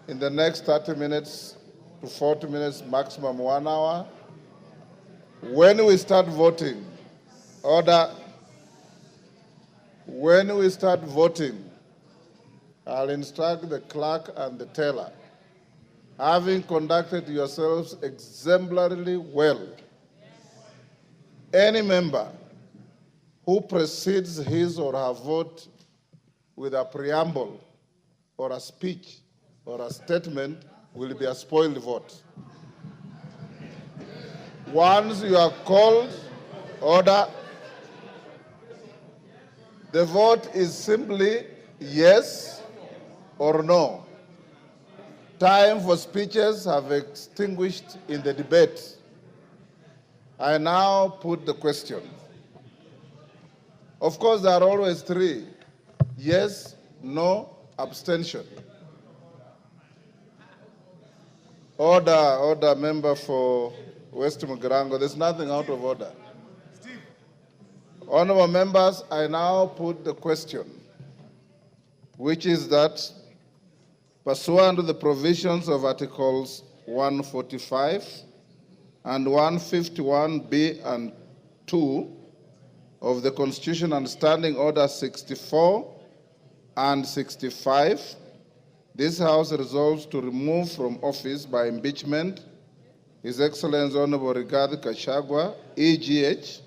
in the next 30 minutes to 40 minutes, maximum 1 hour. When we start voting, order. When we start voting, I'll instruct the clerk and the teller, having conducted yourselves exemplarily well, any member who precedes his or her vote with a preamble or a speech or a statement will be a spoiled vote. Once you are called, order. The vote is simply yes or no. Time for speeches have extinguished in the debate. I now put the question. Of course, there are always three: yes, no, abstention. Order, member for West Mugirango. There's nothing out of order. Honorable members, I now put the question, which is that, pursuant to the provisions of Articles 145 and 151B and 2 of the Constitution and Standing Order 64 and 65, this House resolves to remove from office by impeachment His Excellency Honorable Gachagua, EGH,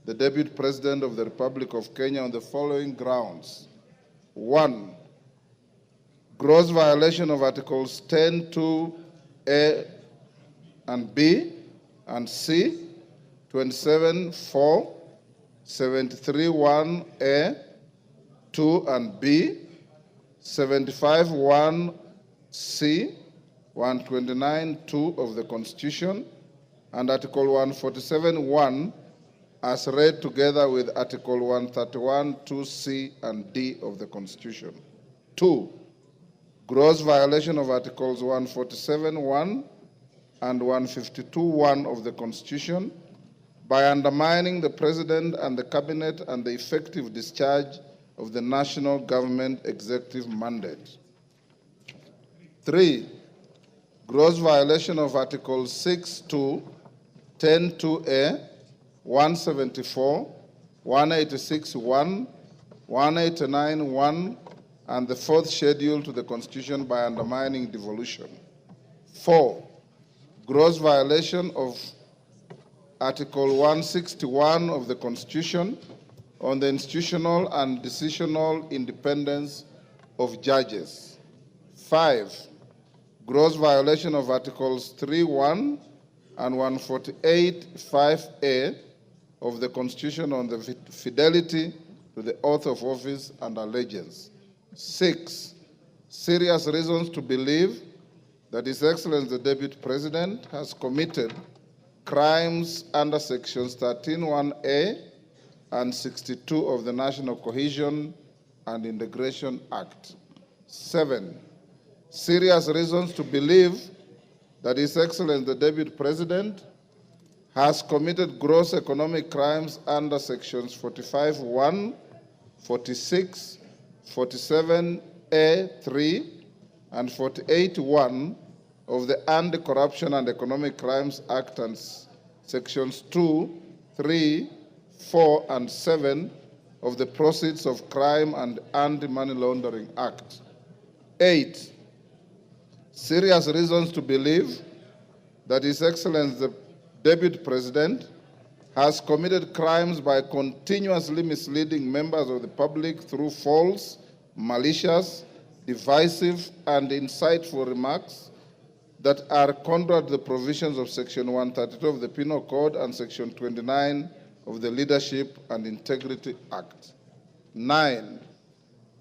the Deputy President of the Republic of Kenya, on the following grounds. 1. Gross violation of Articles 10(2)A and B and C, 27(4), 73(1)A, 2 and B, 75(1)C, 129(2) of the Constitution, and Article 147(1) as read together with Article 131(2)C and D of the Constitution. 2. Gross violation of Articles 147(1) and 152(1) of the Constitution by undermining the President and the Cabinet and the effective discharge of the national government executive mandate. 3. Gross violation of Articles 6(2), 10(2)A, 174, 186(1), 189(1), and the fourth schedule to the Constitution by undermining devolution. 4. Gross violation of Article 161 of the Constitution on the institutional and decisional independence of judges. 5. Gross violation of Articles 3(1) and 148(5)A of the Constitution on the fidelity to the oath of office and allegiance. 6. Serious reasons to believe that His Excellency the Deputy President has committed crimes under Sections 13(1)A and 62 of the National Cohesion and Integration Act. 7. Serious reasons to believe that His Excellency the Deputy President has committed gross economic crimes under Sections 45(1), 46, 47(a)(3), and 48(1) of the Anti-Corruption and Economic Crimes Act and Sections 2, 3, 4, and 7 of the Proceeds of Crime and Anti-Money Laundering Act. 8. Serious reasons to believe that His Excellency the Deputy President has committed crimes by continuously misleading members of the public through false, malicious, divisive, and insightful remarks that are contrary to the provisions of Section 132 of the Penal Code and Section 29 of the Leadership and Integrity Act. 9.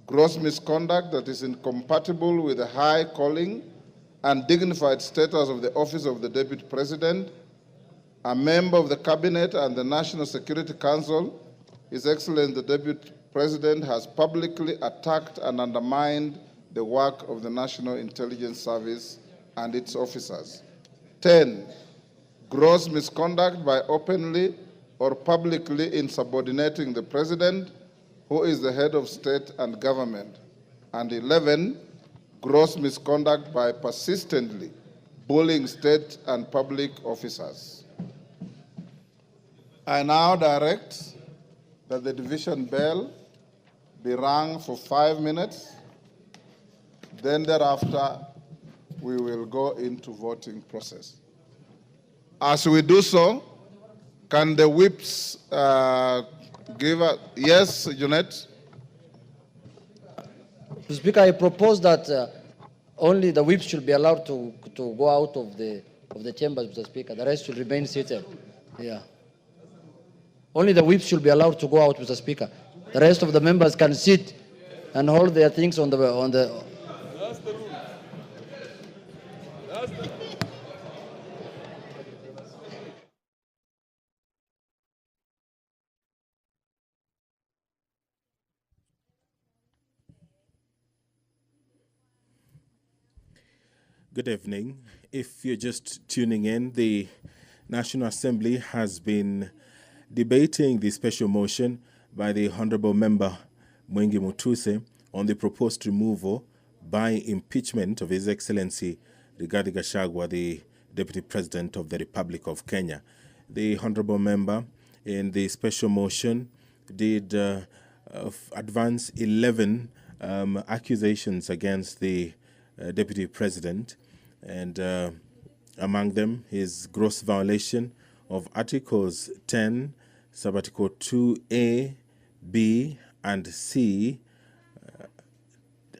Gross misconduct that is incompatible with the high calling and dignified status of the office of the Deputy President, a member of the Cabinet and the National Security Council. His Excellency the Deputy President has publicly attacked and undermined the work of the National Intelligence Service and its officers. 10. Gross misconduct by openly or publicly insubordinating the President, who is the head of state and government. And 11. gross misconduct by persistently bullying state and public officers. I now direct that the division bell be rung for 5 minutes. Then thereafter, we will go into voting process. As we do so, can the whips give a yes, Jeanette? Mr. Speaker, I propose that only the whips should be allowed to go out of the chambers, Mr. Speaker. The rest should remain seated. Yeah. Only the whips should be allowed to go out, Mr. Speaker. The rest of the members can sit and hold their things on the. That's the rule. That's the Good evening. If you're just tuning in, the National Assembly has been debating the special motion by the Honorable Member Mwengi Mutuse on the proposed removal by impeachment of His Excellency Rigathi Gachagua, the Deputy President of the Republic of Kenya. The Honorable Member in the special motion did advance 11 accusations against the Deputy President, and among them his gross violation of Articles 10, Subarticle 2A, B, and C,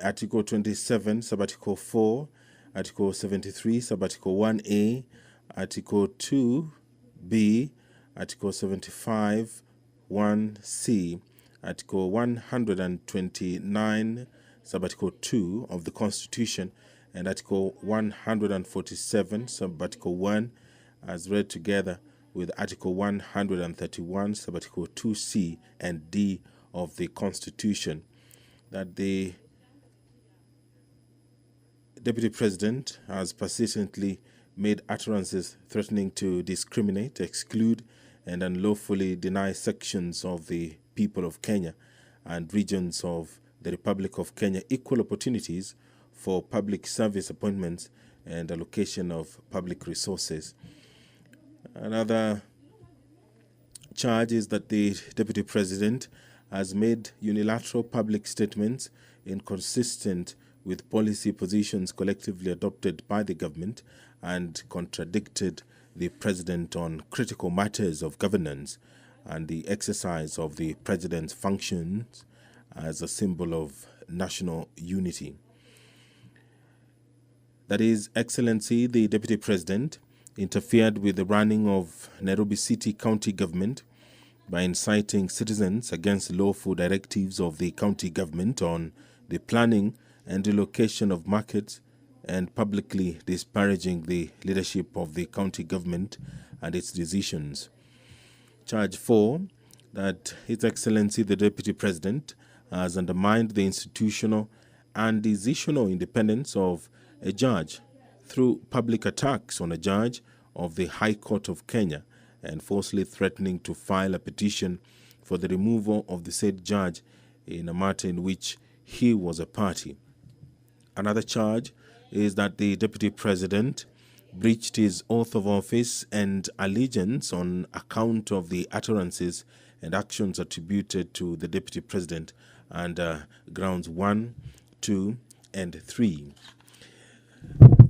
Article 27, Subarticle 4, Article 73, Subarticle 1A, Article 2B, Article 75, 1C, Article 129, Subarticle 2 of the Constitution, and Article 147, Subarticle 1, as read together with Article 131, Subarticle 2C and D of the Constitution, that the Deputy President has persistently made utterances threatening to discriminate, exclude, and unlawfully deny sections of the people of Kenya and regions of the Republic of Kenya equal opportunities for public service appointments and allocation of public resources. Another charge is that the Deputy President has made unilateral public statements inconsistent with policy positions collectively adopted by the government and contradicted the President on critical matters of governance and the exercise of the President's functions as a symbol of national unity. That His Excellency, the Deputy President, interfered with the running of Nairobi City County Government by inciting citizens against lawful directives of the county government on the planning and relocation of markets and publicly disparaging the leadership of the county government and its decisions. Charge 4, that His Excellency, the Deputy President, has undermined the institutional and decisional independence of a judge through public attacks on a judge of the High Court of Kenya and falsely threatening to file a petition for the removal of the said judge in a matter in which he was a party. Another charge is that the Deputy President breached his oath of office and allegiance on account of the utterances and actions attributed to the Deputy President under grounds 1, 2, and 3.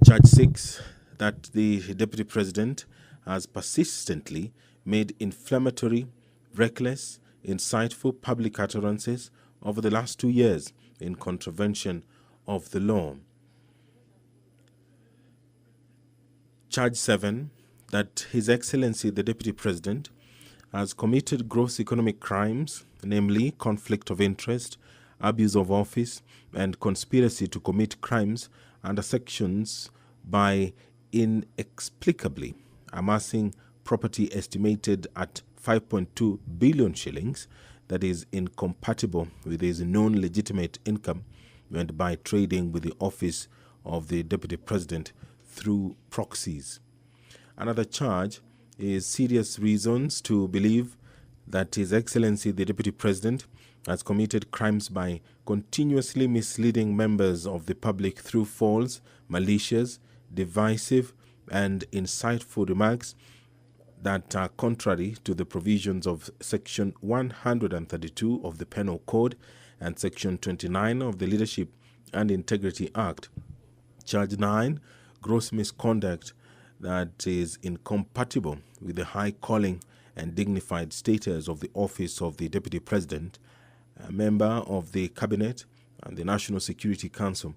Charge 6, that the Deputy President has persistently made inflammatory, reckless, insightful public utterances over the last 2 years in contravention of the law. Charge 7, that His Excellency the Deputy President has committed gross economic crimes, namely conflict of interest, abuse of office, and conspiracy to commit crimes under sections by inexplicably amassing property estimated at 5.2 billion shillings that is incompatible with his non-legitimate income and by trading with the office of the Deputy President through proxies. Another charge is serious reasons to believe that His Excellency the Deputy President has committed crimes by continuously misleading members of the public through false, malicious, divisive, and insightful remarks that are contrary to the provisions of Section 132 of the Penal Code and Section 29 of the Leadership and Integrity Act. Charge 9, gross misconduct that is incompatible with the high calling and dignified status of the office of the Deputy President, a member of the Cabinet and the National Security Council.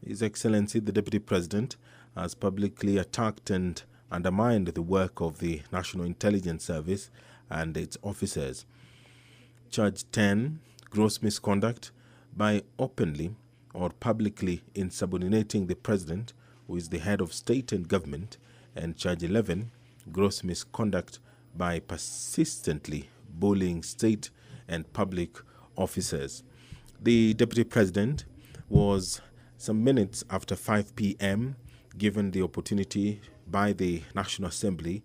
His Excellency the Deputy President has publicly attacked and undermined the work of the National Intelligence Service and its officers. Charge 10, gross misconduct by openly or publicly insubordinating the President, who is the head of state and government, and Charge 11, gross misconduct by persistently bullying state and public officers. The Deputy President was some minutes after 5 p.m. given the opportunity by the National Assembly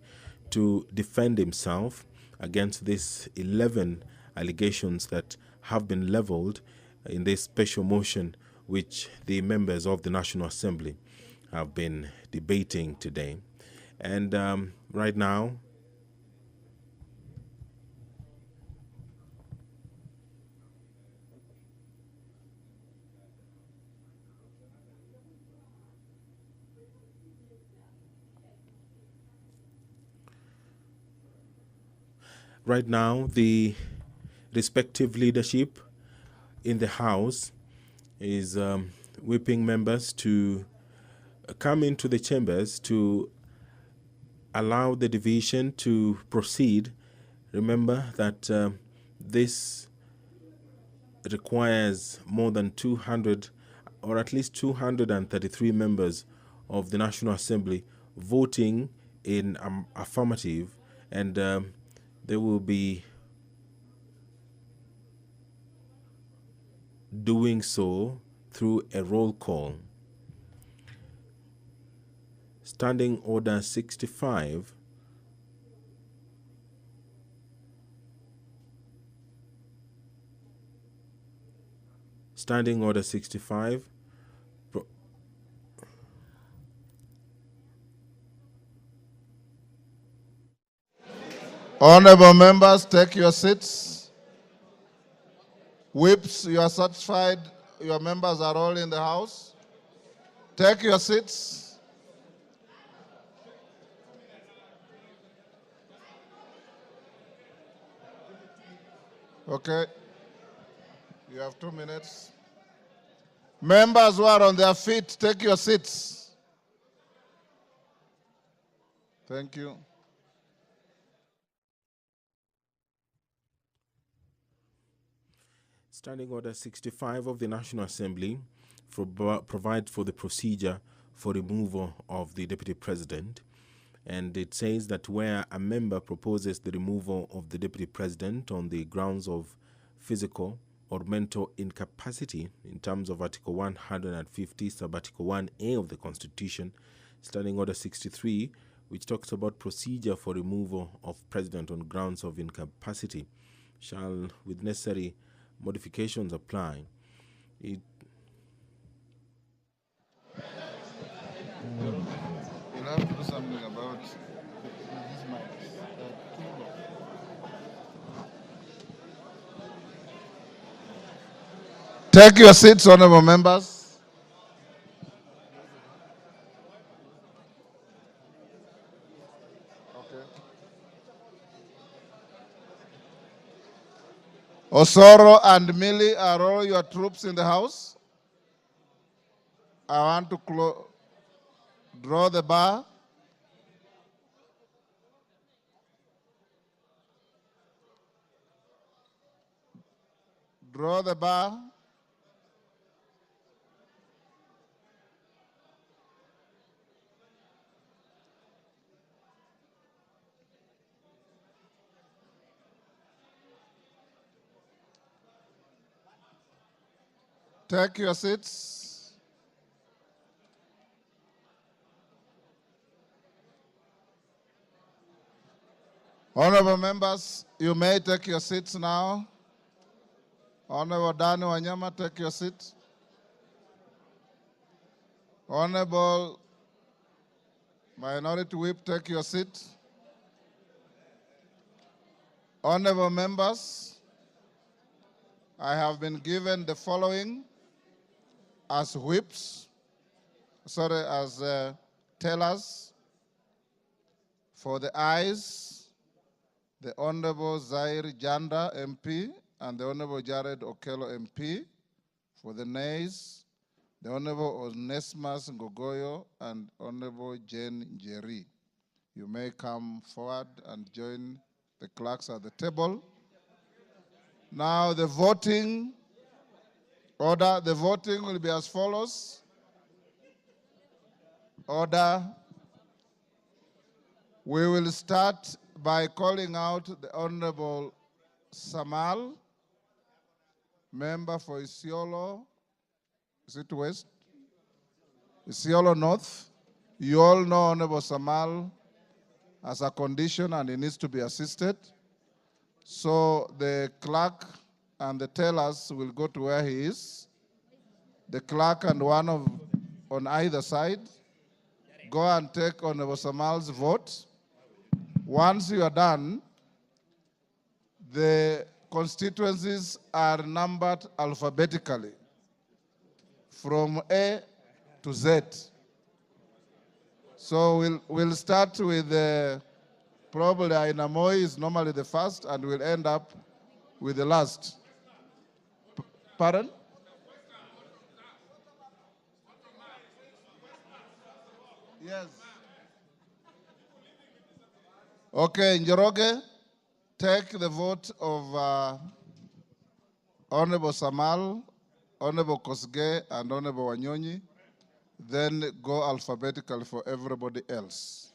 to defend himself against these 11 allegations that have been leveled in this special motion which the members of the National Assembly have been debating today. And right now, the respective leadership in the House is whipping members to come into the chambers to allow the division to proceed. Remember that this requires more than 200 or at least 233 members of the National Assembly voting in affirmative, and they will be doing so through a roll call. Standing Order 65 Standing Order 65 Honorable members, take your seats. Whips, you are satisfied your members are all in the House? Take your seats. Okay. You have 2 minutes. Members who are on their feet, take your seats. Thank you. Standing Order 65 of the National Assembly provides for the procedure for removal of the Deputy President. And it says that where a member proposes the removal of the Deputy President on the grounds of physical or mental incapacity in terms of Article 150, Sub-Article 1A of the Constitution, Standing Order 63, which talks about procedure for removal of President on grounds of incapacity, shall, with necessary modifications, apply. You'll have to do something about these mics. Take your seats, honorable members. Okay. Osoro and Millie, are all your troops in the House? I want to draw the bar. Draw the bar. Take your seats. Honorable members, you may take your seats now. Honorable Dani Wanyama, take your seat. Honorable Minority Whip, take your seat. Honorable members, I have been given the following as whips, as tellers. For the ayes, the Honorable Zaire Janda, MP, and the Honorable Jared Okello, MP. For the nays, the Honorable Onesmus Ngogoyo and Honorable Jane Njeri. You may come forward and join the clerks at the table. Now the voting order, the voting will be as follows. Order. We will start by calling out the Honorable Samal, member for Isiolo. Is it West? Isiolo North. You all know Honorable Samal has a condition and he needs to be assisted. So the clerk and the tellers will go to where he is. The clerk and one on either side. Go and take Honorable Samal's vote. Once you are done, the constituencies are numbered alphabetically from A to Z. So we'll start with probably Ainamoi is normally the first, and we'll end up with the last. Pardon? Yes. Okay, Njoroge, take the vote of Honorable Samal, Honorable Kosgei, and Honorable Wanyonyi. Then go alphabetically for everybody else.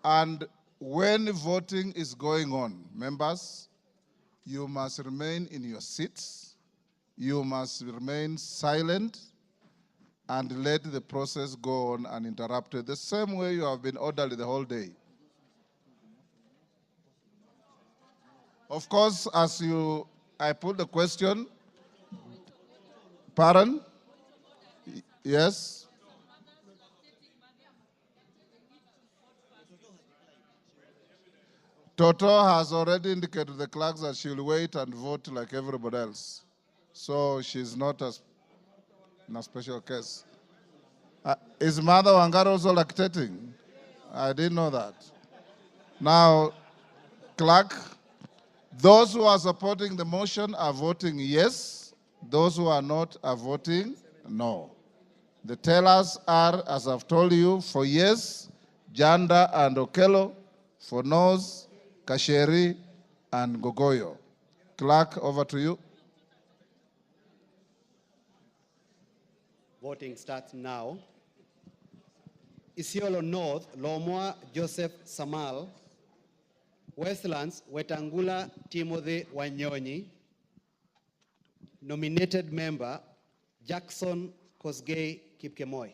And when voting is going on, members, you must remain in your seats. You must remain silent and let the process go on uninterrupted, the same way you have been orderly the whole day. Of course, I put the question, pardon? Yes? Toto has already indicated to the clerks that she'll wait and vote like everybody else. So she's not in a special case. Is Mother Wangara also lactating? I didn't know that. Now, clerk, those who are supporting the motion are voting yes. Those who are not are voting no. The tellers are, as I've told you, for yes, Janda and Okello, for no's, Kasheri and Gogoyo. Clerk, over to you. Voting starts now. Isiolo North, Lomwa Joseph Samal. Westlands, Wetangula Timothy Wanyonyi. Nominated member, Jackson Kosgei Kipkemoi.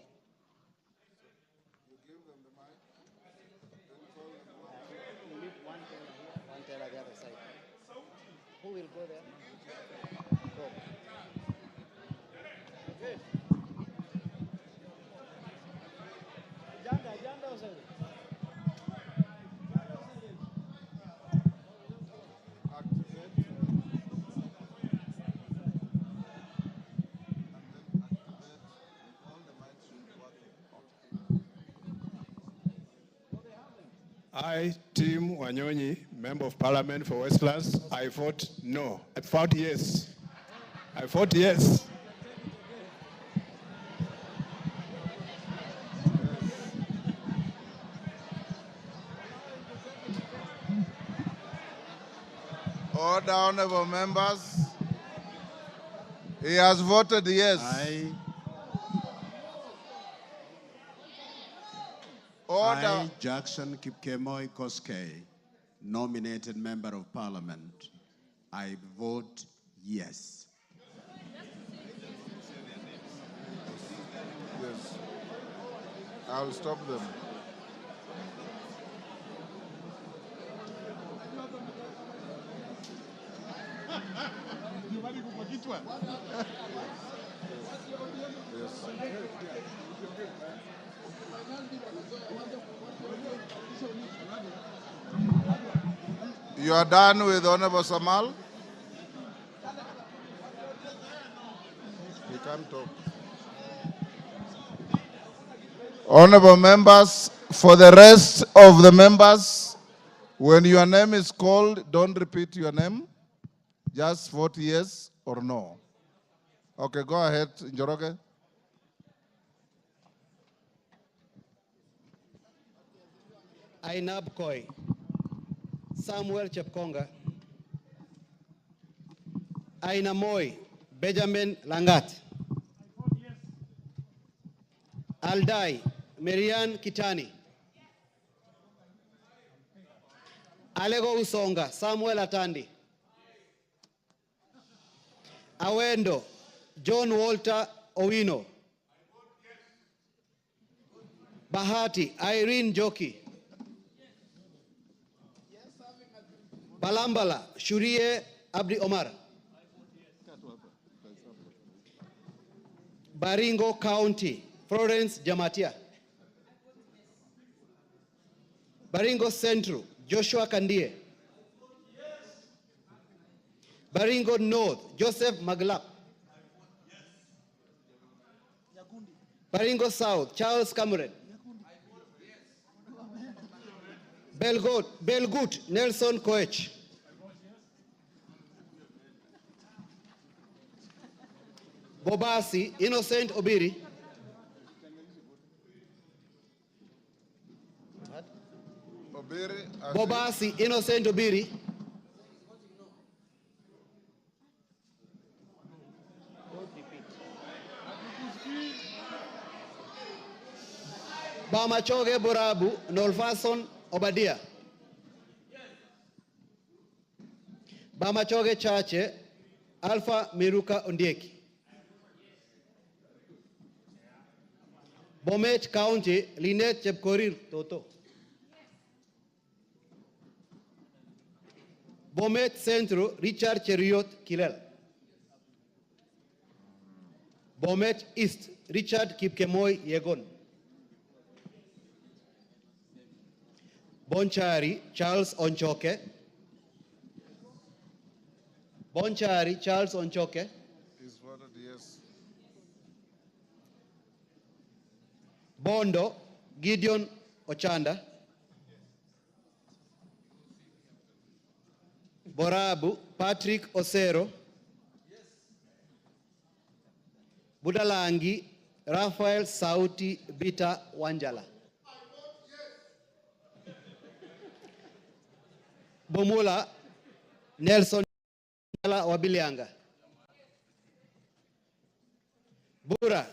One teller the other side. Who will go there? Go. I, Tim Wanyonyi, Member of Parliament for Westlands, I vote no. I vote yes. I vote yes. Order, honorable members. He has voted yes. Order. I, Jackson Kipkemoi Kosgei, nominated Member of Parliament, I vote yes. Yes. I'll stop them. one. You are done with Honorable Samal? He can't talk. Honorable members, for the rest of the members, when your name is called, don't repeat your name. Just vote yes or no. Okay, go ahead, Njoroge. Ainab Koi, Samuel Chepkonga, Aina Moi, Benjamin Langat, Aldai, Marian Kitani, Alego Usonga, Samuel Atandi, Awendo, John Walter Owino, Bahati, Irene Joki, Balambala, Shurie Abdi Omar, Baringo County, Florence Jamatia, Baringo Central, Joshua Kandie, Baringo North, Joseph Maglap, Baringo South, Charles Cameron, Belgut, Nelson Koech, Bobasi, Innocent Obiri, Bobasi, Innocent Obiri, Bamachoge Borabu, Nolfason Obadia, Bamachoge Chache, Alpha Miruka Ondieki, Bomet County, Lynette Chepkorir Toto, Bomet Centro, Richard Cheriot Kilel, Bomet East, Richard Kipkemoi Yegon, Bonchari, Charles Onchoke, Bonchari, Charles Onchoke, Is voted yes. Bondo, Gideon Ochanda, Borabu, Patrick Osero, Budalangi, Raphael Sauti Bita Wanjala, Bomula, Nelson Wabilianga, Bura,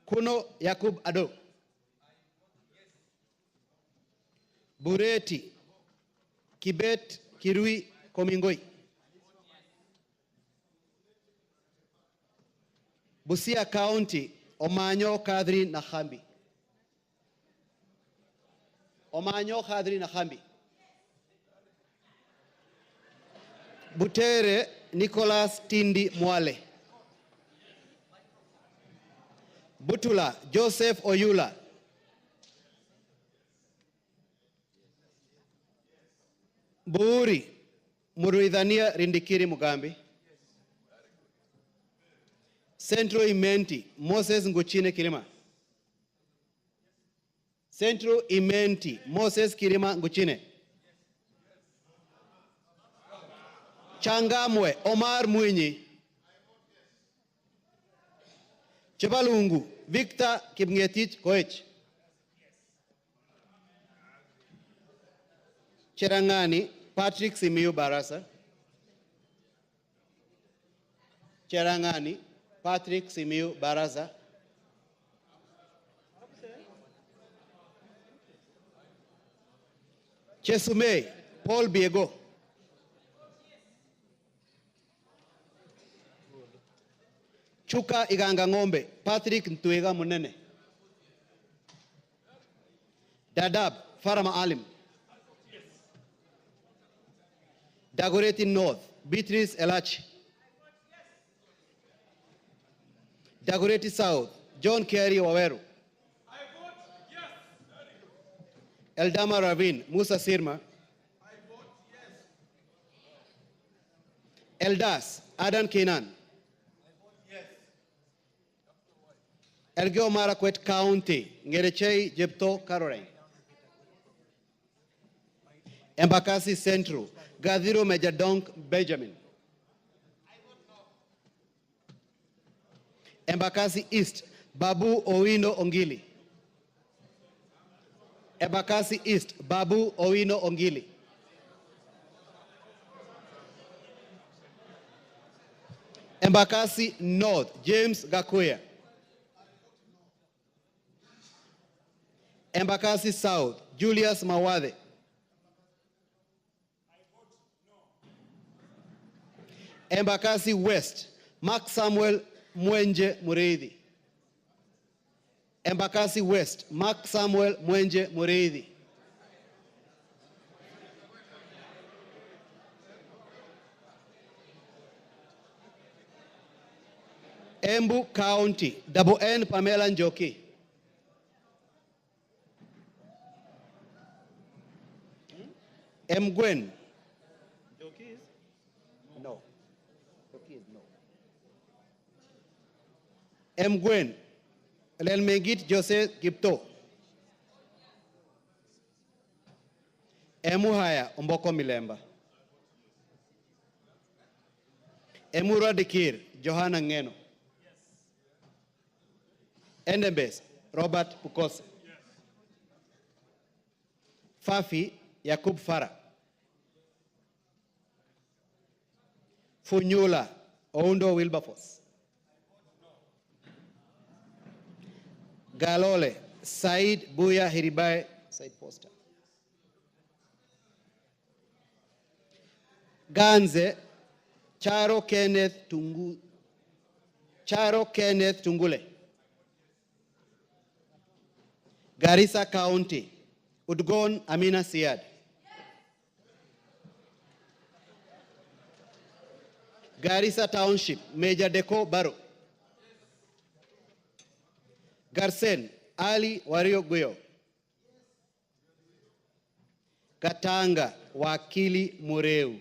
Kuno Yakub Ado, Bureti, Kibet Kirui Komingoi, Busia County, Omanyo Kadri Nahambi, Omanyo Kadri Nahambi, Butere Nicholas Tindi Mwale, Butula Joseph Oyula, Buuri Muruidhania Rindikiri Mugambi, Centro Imenti Moses Nguchine Kirima, Centro Imenti Moses Kirima Nguchine, Changamwe Omar Mwinyi, Chebalungu Victor Kipngetich Koech, Cherangani Patrick Simiyu Barasa, Cherangani Patrick Simiyu Barasa, Chesumei Paul Biego, Chuka Iganga Ngombe Patrick Ntwega Munene, Dadab Farama Alim, Dagoretti North Beatrice Elachi, Dagoretti South, John Kerry Waweru. Eldama Ravine, Musa Sirma. Eldas, Adan Kenan. Elgeyo Marakwet County, Ngerechei Jepto Caroline. Embakasi Central, Gadhiro Majadonk Benjamin. Embakasi East, Babu Owino Ongili. Embakasi East, Babu Owino Ongili. Embakasi North, James Gakuya. Embakasi South, Julius Mawade. Embakasi West, Mark Samuel Mwenje Mureithi. Embakasi West, Mark Samuel Mwenje Mureithi. Embu County, Double N Pamela Njoki. Mgwen. Njoki is? No. Njoki is no. Mgwen. Lelmengit Jose Gipto. Emuhaya Omboko Milemba. Emura Dikir Johanna Ngeno. Endembes Robert Pukose. Fafi Yakub Farah. Funyula Oundo Wilberforce. Galole Said Buya Hiribai Said Poster. Ganze Charo Kenneth Tungule. Garissa County, Udgon Amina Siad. Garissa Township, Major Deko Baro. Garsen, Ali Wario Guyo. Katanga, Wakili Mureu.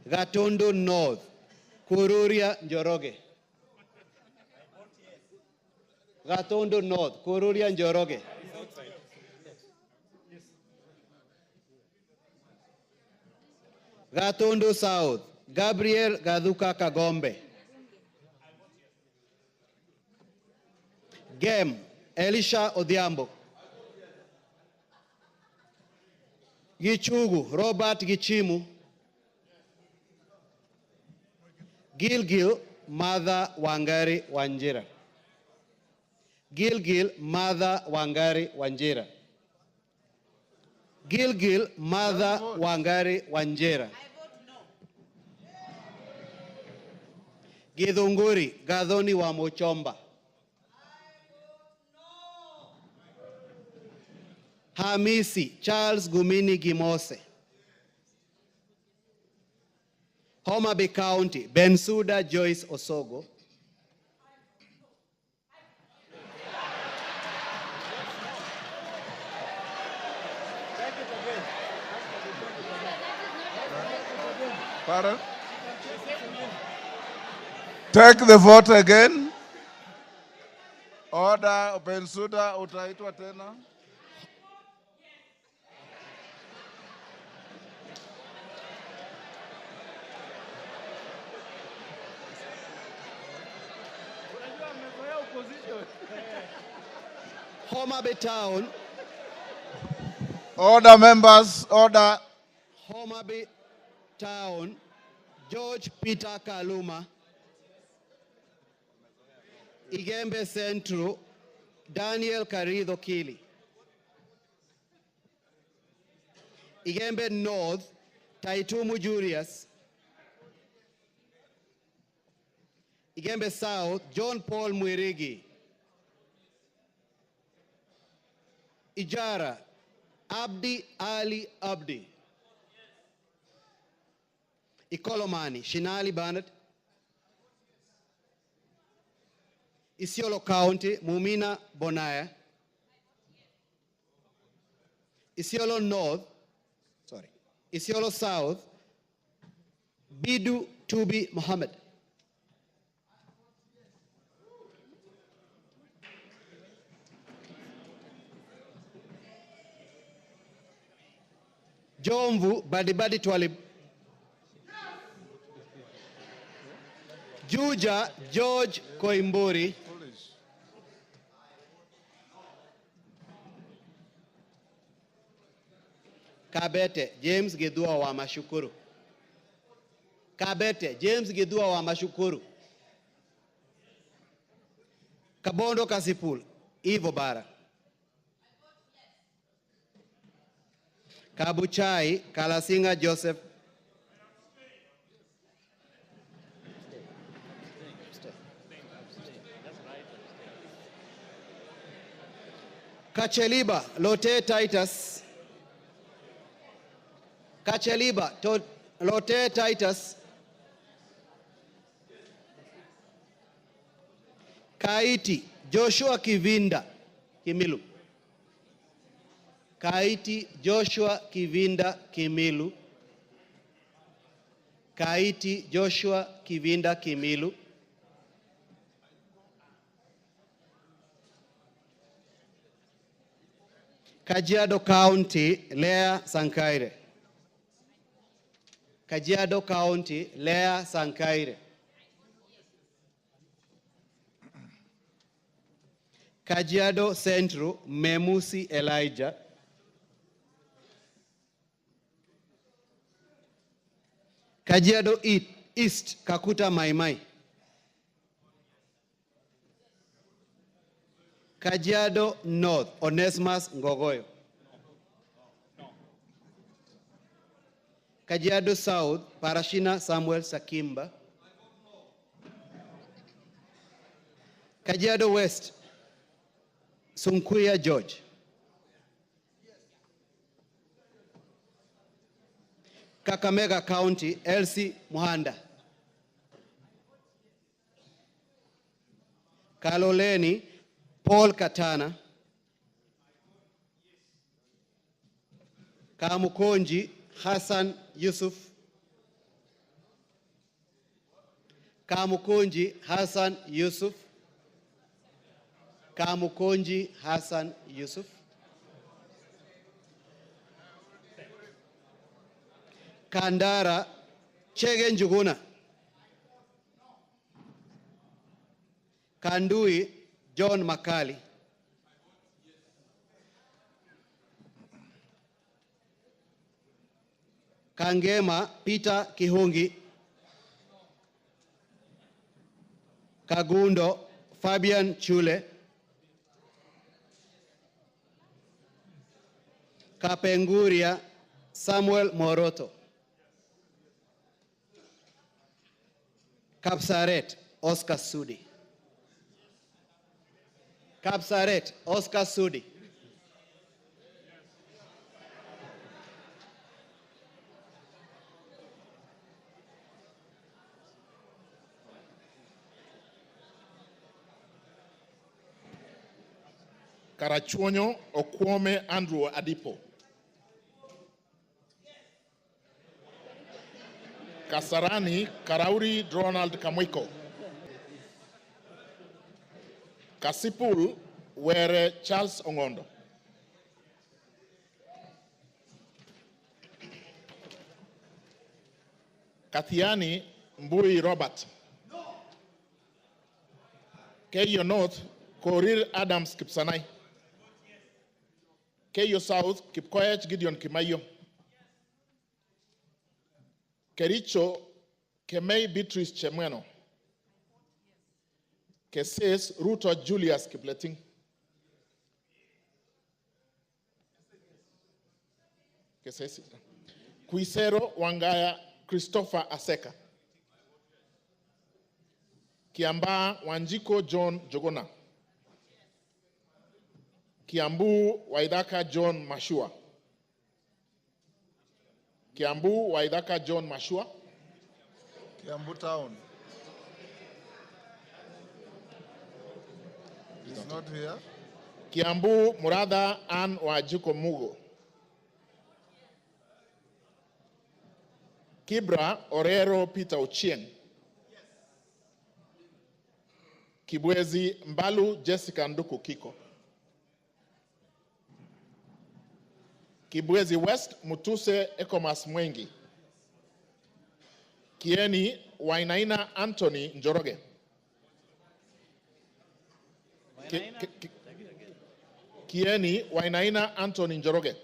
Gatondo North, Kururia Njoroge. Gatondo North, Kururia Njoroge. Gatondo South, Gabriel Gaduka Kagombe. Gem, Elisha Odhiambo. Gichugu, Robert Gichimu. Gilgil, Mother Wangari Wanjira. Gilgil, Mother Wangari Wanjira. Gilgil, Mother Wangari Wanjira. Githunguri, Gathoni wa Mochomba. Hamisi, Charles Gumini Gimose. Homa Bay County, Bensuda Joyce Osogo. Pardon? Take the vote again. Order, Bensuda, utaitwa tena. Homa Bay Town. Order, members, order. Homa Bay Town, George Peter Kaluma. Igembe Central, Daniel Karido Kili. Igembe North, Taitumu Julius. Igembe South, John Paul Mwirigi. Ijara, Abdi Ali Abdi. Ikolomani, Shinali Bernard. Isiolo County, Mumina Bonaya. Isiolo North, Isiolo South, Bidu Tubi Mohammed. Jomvu Badibadi Twalib. Juja George Koimburi. Kabete James Gedua wa Mashukuru. Kabete James Gedua wa Mashukuru. Kabondo Kasipul Ivo Bara. Kabuchai Kalasinga Joseph. Kacheliba Lote Titus. Kacheliba Lote Titus. Kaiti Joshua Kivinda Kimilu. Kaiti Joshua Kivinda Kimilu. Kaiti Joshua Kivinda Kimilu. Kajiado County, Lea Sankaire. Kajiado County, Lea Sankaire. Kajiado Central, Memusi Elijah. Kajiado East, Kakuta Maimai. Kajiado North, Onesimus Ngogoyo. Kajiado South, Parashina Samuel Sakimba. Kajiado West, Sunkuya George. Kakamega County, Elsie Muhanda. Kaloleni, Paul Katana. Kamukonji, Hassan Yusuf. Kamukonji, Hassan Yusuf. Kamukonji, Hassan Yusuf. Kandara, Chege Njuguna. Kandui, John Makali. Kangema, Peter Kihungi. Kagundo, Fabian Chule. Kapenguria, Samuel Moroto. Kapsaret, Oscar Sudi. Kapsaret, Oscar Sudi. Karachuonyo Okwome Andrew Adipo. Kasarani Karauri Ronald Kamwiko. Kasipul Were Charles Ongondo. Kathiani Mbui Robert. Keyo North Korir Adams Kipsanai. Keyo South Kipkoech Gideon Kimayo. Kericho Kemei Beatrice Chemweno. Keses Ruto Julius Kipleting. Keses Kuisero Wangaya Christopher Aseka. Kiamba Wanjiko John Jogona. Kiambu Waidaka John Mashua. Kiambu Waidaka John Mashua. Kiambu Town. Not here. Kiambu Muratha Ann Wajiko Mugo. Kibra Orero Peter Ochieng. Kibwezi Mbalu Jessica Nduku Kiko. Kibwezi West Mutuse Ekomas Mwengi. Kieni Wainaina Anthony Njoroge. Kieni Wainaina Anthony Njoroge.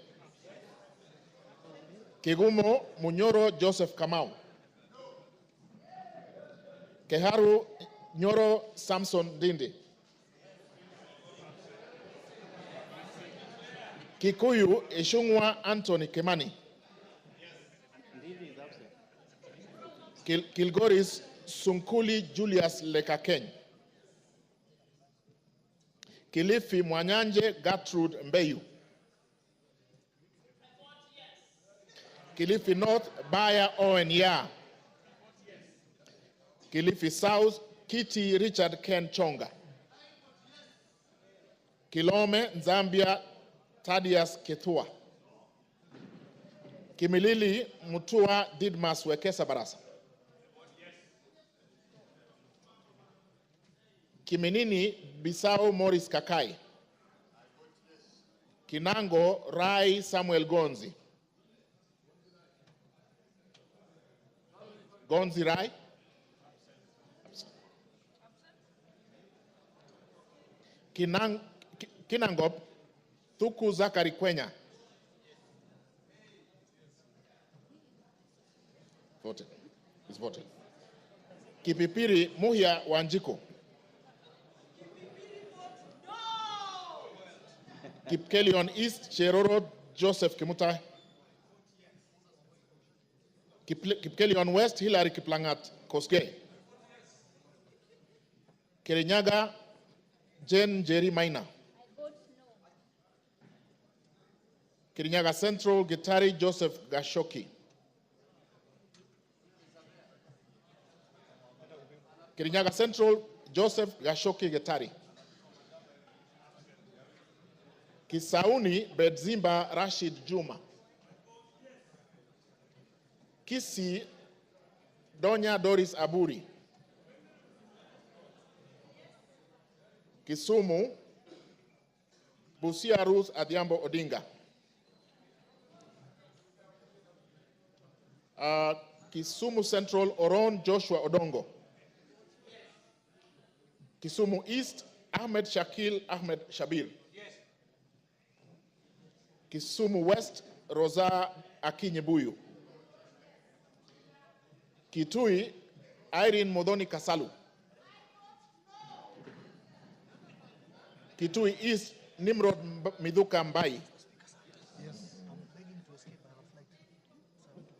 Kigumo Munyoro Joseph Kamau. Keharu Nyoro Samson Dindi. Kikuyu Ishungwa Anthony Kemani. Kilgoris Sunkuli Julius Lekakeny. Kilifi Mwanyanje Gertrude Mbeyu. Kilifi North Baya Owen Ya. Kilifi South Kitty Richard Ken Chonga. Kilome Zambia Thaddeus Kethua. Kimilili Mutua Didmas Wekesa Barasa. Kiminini Bisao Morris Kakai. Kinango Rai Samuel Gonzi. Gonzi Rai. Kinangop Thuku Zakari Kwenya. Voted. It's voted. Kipipiri Muhia Wanjiko. Kipkelion East Cheroro Joseph Kimutai. Kipkelion West Hilary Kiplangat Koskei. Kirinyaga Jen Jerry Maina. Kirinyaga Central Gitari Joseph Gashoki. Kirinyaga Central Joseph Gashoki Gitari. Kisauni Bedzimba Rashid Juma. Kisi Donya Doris Aburi. Kisumu Busia Ruth Adhiambo Odinga. Kisumu Central Oron Joshua Odongo. Kisumu East Ahmed Shakil Ahmed Shabir. Kisumu West Rosa Akinyebuyu. Kitui Irene Modoni Kasalu. Kitui East Nimrod Midhuka Mbai.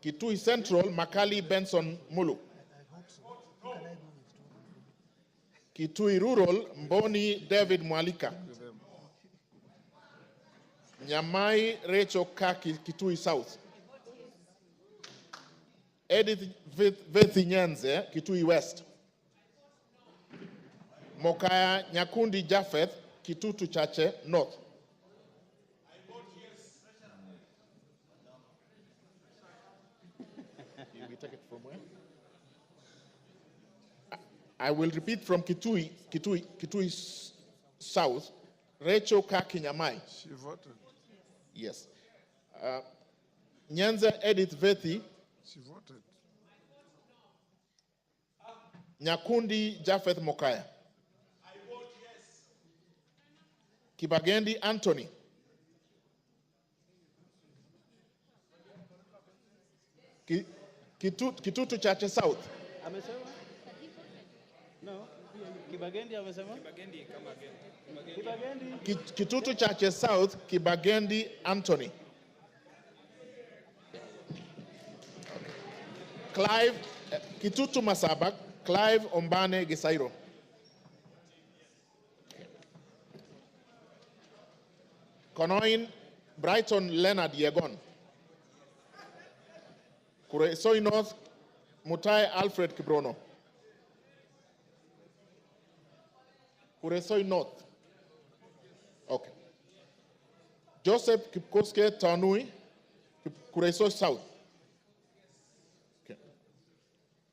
Kitui Central Makali Benson Mulu. Kitui Rural Mboni David Mwalika. Nyamai Rachel Kaki Kitui South. Edith Vethi Nyanze Kitui West. Mokaya Nyakundi Japheth Kitutu Chache North. You take it from where? I will repeat from Kitui South. Rachel Kaki Nyamai. She voted. Yes. Nyanza Edith Vethi. She voted. Nyakundi Japheth Mokaya. I vote yes. Kibagendi Anthony. Kitutu Chache South. Amesema? No. Kibagendi amesema? Kibagendi kama Kibagendi. Kitutu Chache South, Kibagendi Anthony. Clive, Kitutu Masabak, Clive Ombane Gisairo. Konoin, Brighton Leonard Yegon. Kuresoi North, Mutai Alfred Kibrono. Kuresoi North, Okay. Joseph Kipkoske Tanui, Kureso South. Okay.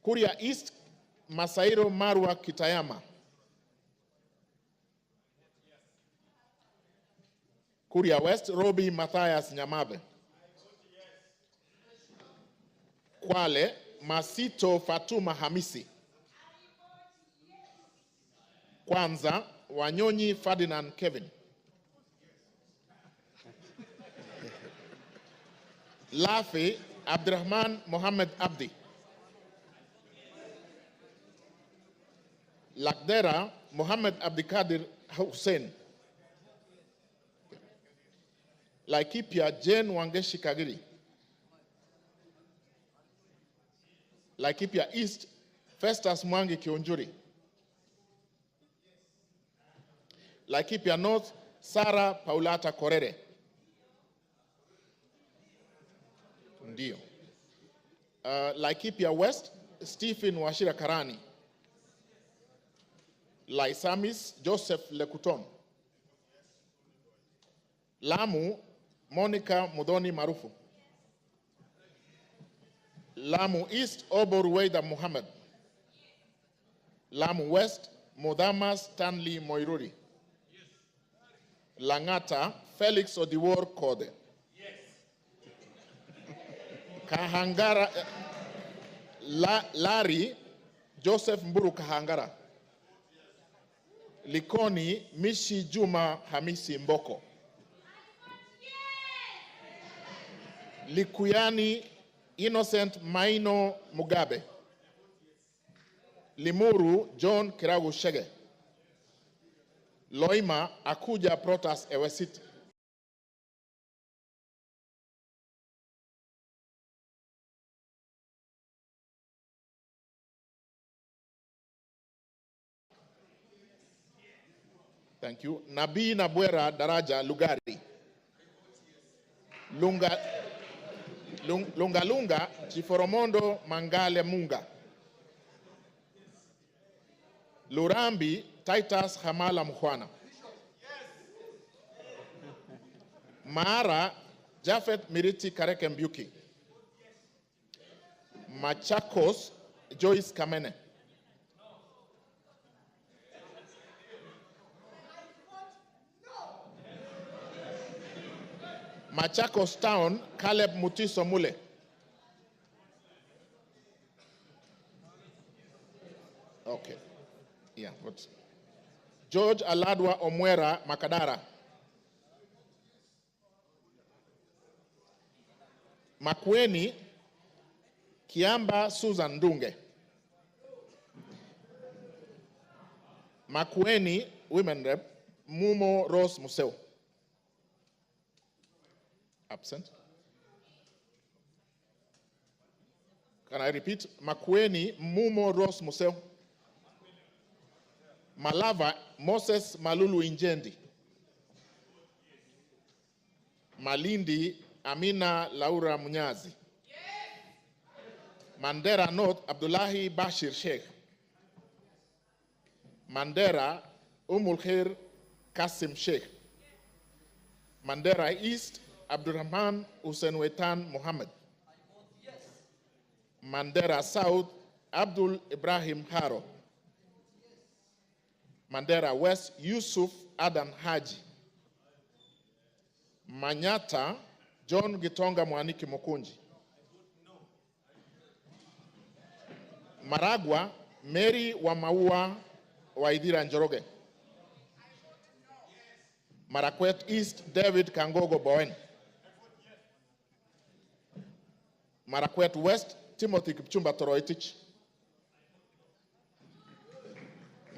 Kuria East, Masairo Marwa Kitayama. Kuria West, Robi Matthias Nyamabe. Kwale, Masito Fatuma Hamisi. Kwanza, Wanyonyi Ferdinand Kevin. Lafi, Abdurrahman Mohammed Abdi. Lakdera, Mohammed Abdikadir Hussein. Laikipia, Jane Wangeshi Kagiri. Laikipia East, Festus Mwangi Kionjuri. Laikipia North, Sarah Paulata Korere. Ndio. Laikipia West, Stephen Washira Karani. Laisamis, Joseph Lekuton. Lamu, Monica Mudoni Marufu. Lamu East, Obor Weida Muhammad. Lamu West, Modama Stanley Moiruri. Langata, Felix Odiwor Kode. Kahangara, Larry, Joseph Mburu Kahangara. Likoni, Mishi Juma Hamisi Mboko. Likuyani, Innocent Maino Mugabe. Limuru, John Kiragu Shege. Loima, Akuja Protas Ewesit. Thank you. Nabi Nabwera Daraja Lugari. Lunga Chiforomondo Mangale Munga. Lurambi Titus Hamala Mkhwana. Maara Jafet Miriti Kareke Mbyuki. Machakos Joyce Kamene. Machakos Town, Caleb Mutiso Mule. Okay. Yeah, what? George Aladwa Omwera Makadara. Makweni Kiamba Susan Dunge. Makweni Women Rep Mumo Rose Museo. Absent. Can I repeat? Makweni Mumo Rose Museo. Malava Moses Malulu Injendi. Malindi Amina Laura Munyazi. Mandera North Abdullahi Bashir Sheikh. Mandera Khair Kasim Sheikh. Mandera East Abdurrahman Hussein Wetan Muhammad. Mandera South Abdul Ibrahim Haro. Mandera West Yusuf Adan Haji. Manyata John Gitonga Mwaniki Mukunji. Maragwa Mary Wamaua Waidira Njoroge. Marakwet East David Kangogo Bowen. Marakwet West Timothy Kipchumba Toroitich.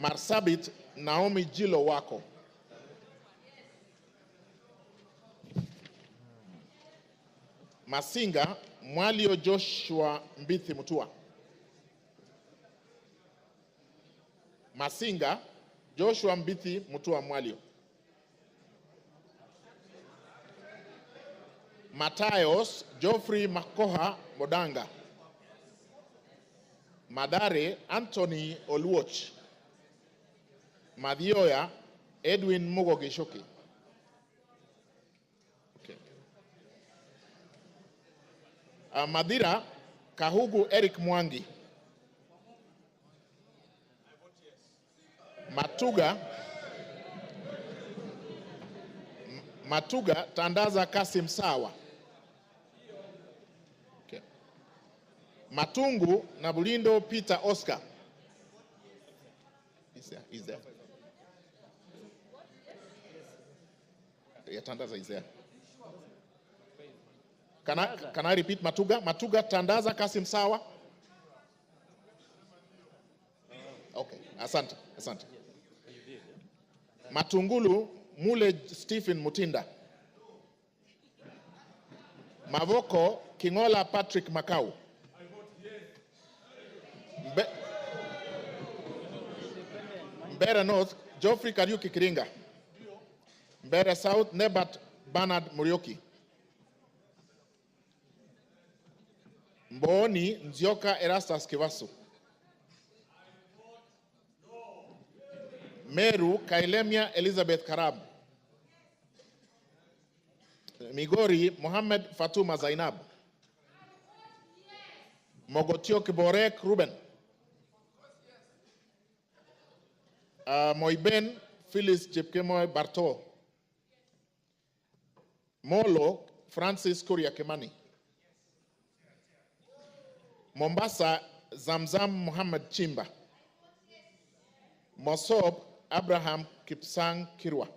Marsabit Naomi Jilo Wako. Masinga Mwalio Joshua Mbithi Mutua. Masinga Joshua Mbithi Mutua Mwalio. Matayos Geoffrey Makoha Modanga. Madare Anthony Oluoch. Madhioya Edwin Mugo Gishoki. Madira, Kahugu Eric Mwangi. Matuga Tandaza Kasim Sawa. Okay. Matungu Nabulindo Peter Oscar. Is there. Yeah, Tandaza is there. Can I repeat Matuga? Matuga Tandaza Kasim Sawa. Okay, asante. Matungulu Mule Stephen Mutinda. Mavoko Kingola Patrick Makau. Mbere North Geoffrey Kariuki Kiringa. Mbere South Nebat Bernard Murioki. Mboni Nzioka Erastus Kivasu. Meru Kailemia Elizabeth Karab. Migori Mohammed Fatuma Zainab. Mogotio Kiborek Ruben. Moiben Phyllis Jepkemoy Barto. Molo Francis Kuria Kemani. Mombasa Zamzam Muhammad Chimba. Mosob Abraham Kipsang Kirwa.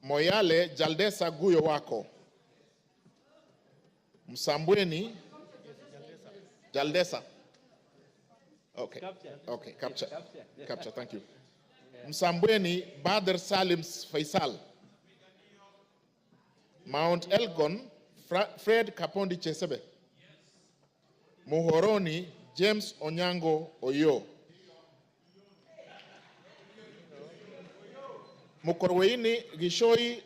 Moyale Jaldesa Guyo Wako. Msambweni Jaldesa. Okay, capture, thank you. Msambweni Badr Salim Faisal. Mount Elgon Fred Kapondi Chesebe. Muhoroni James Onyango Oyo. Mukorweini Gishoi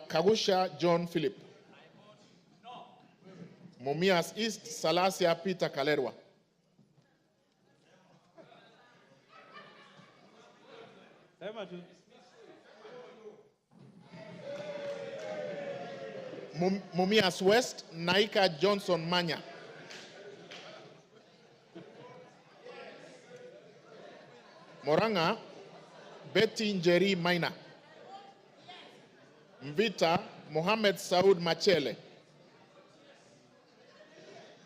Kagusha John Philip. Mumias East Salasia Peter Kalerwa. Mumias West Naika Johnson Manya. Moranga Betty Njeri Maina. Mvita Mohamed Saud Machele.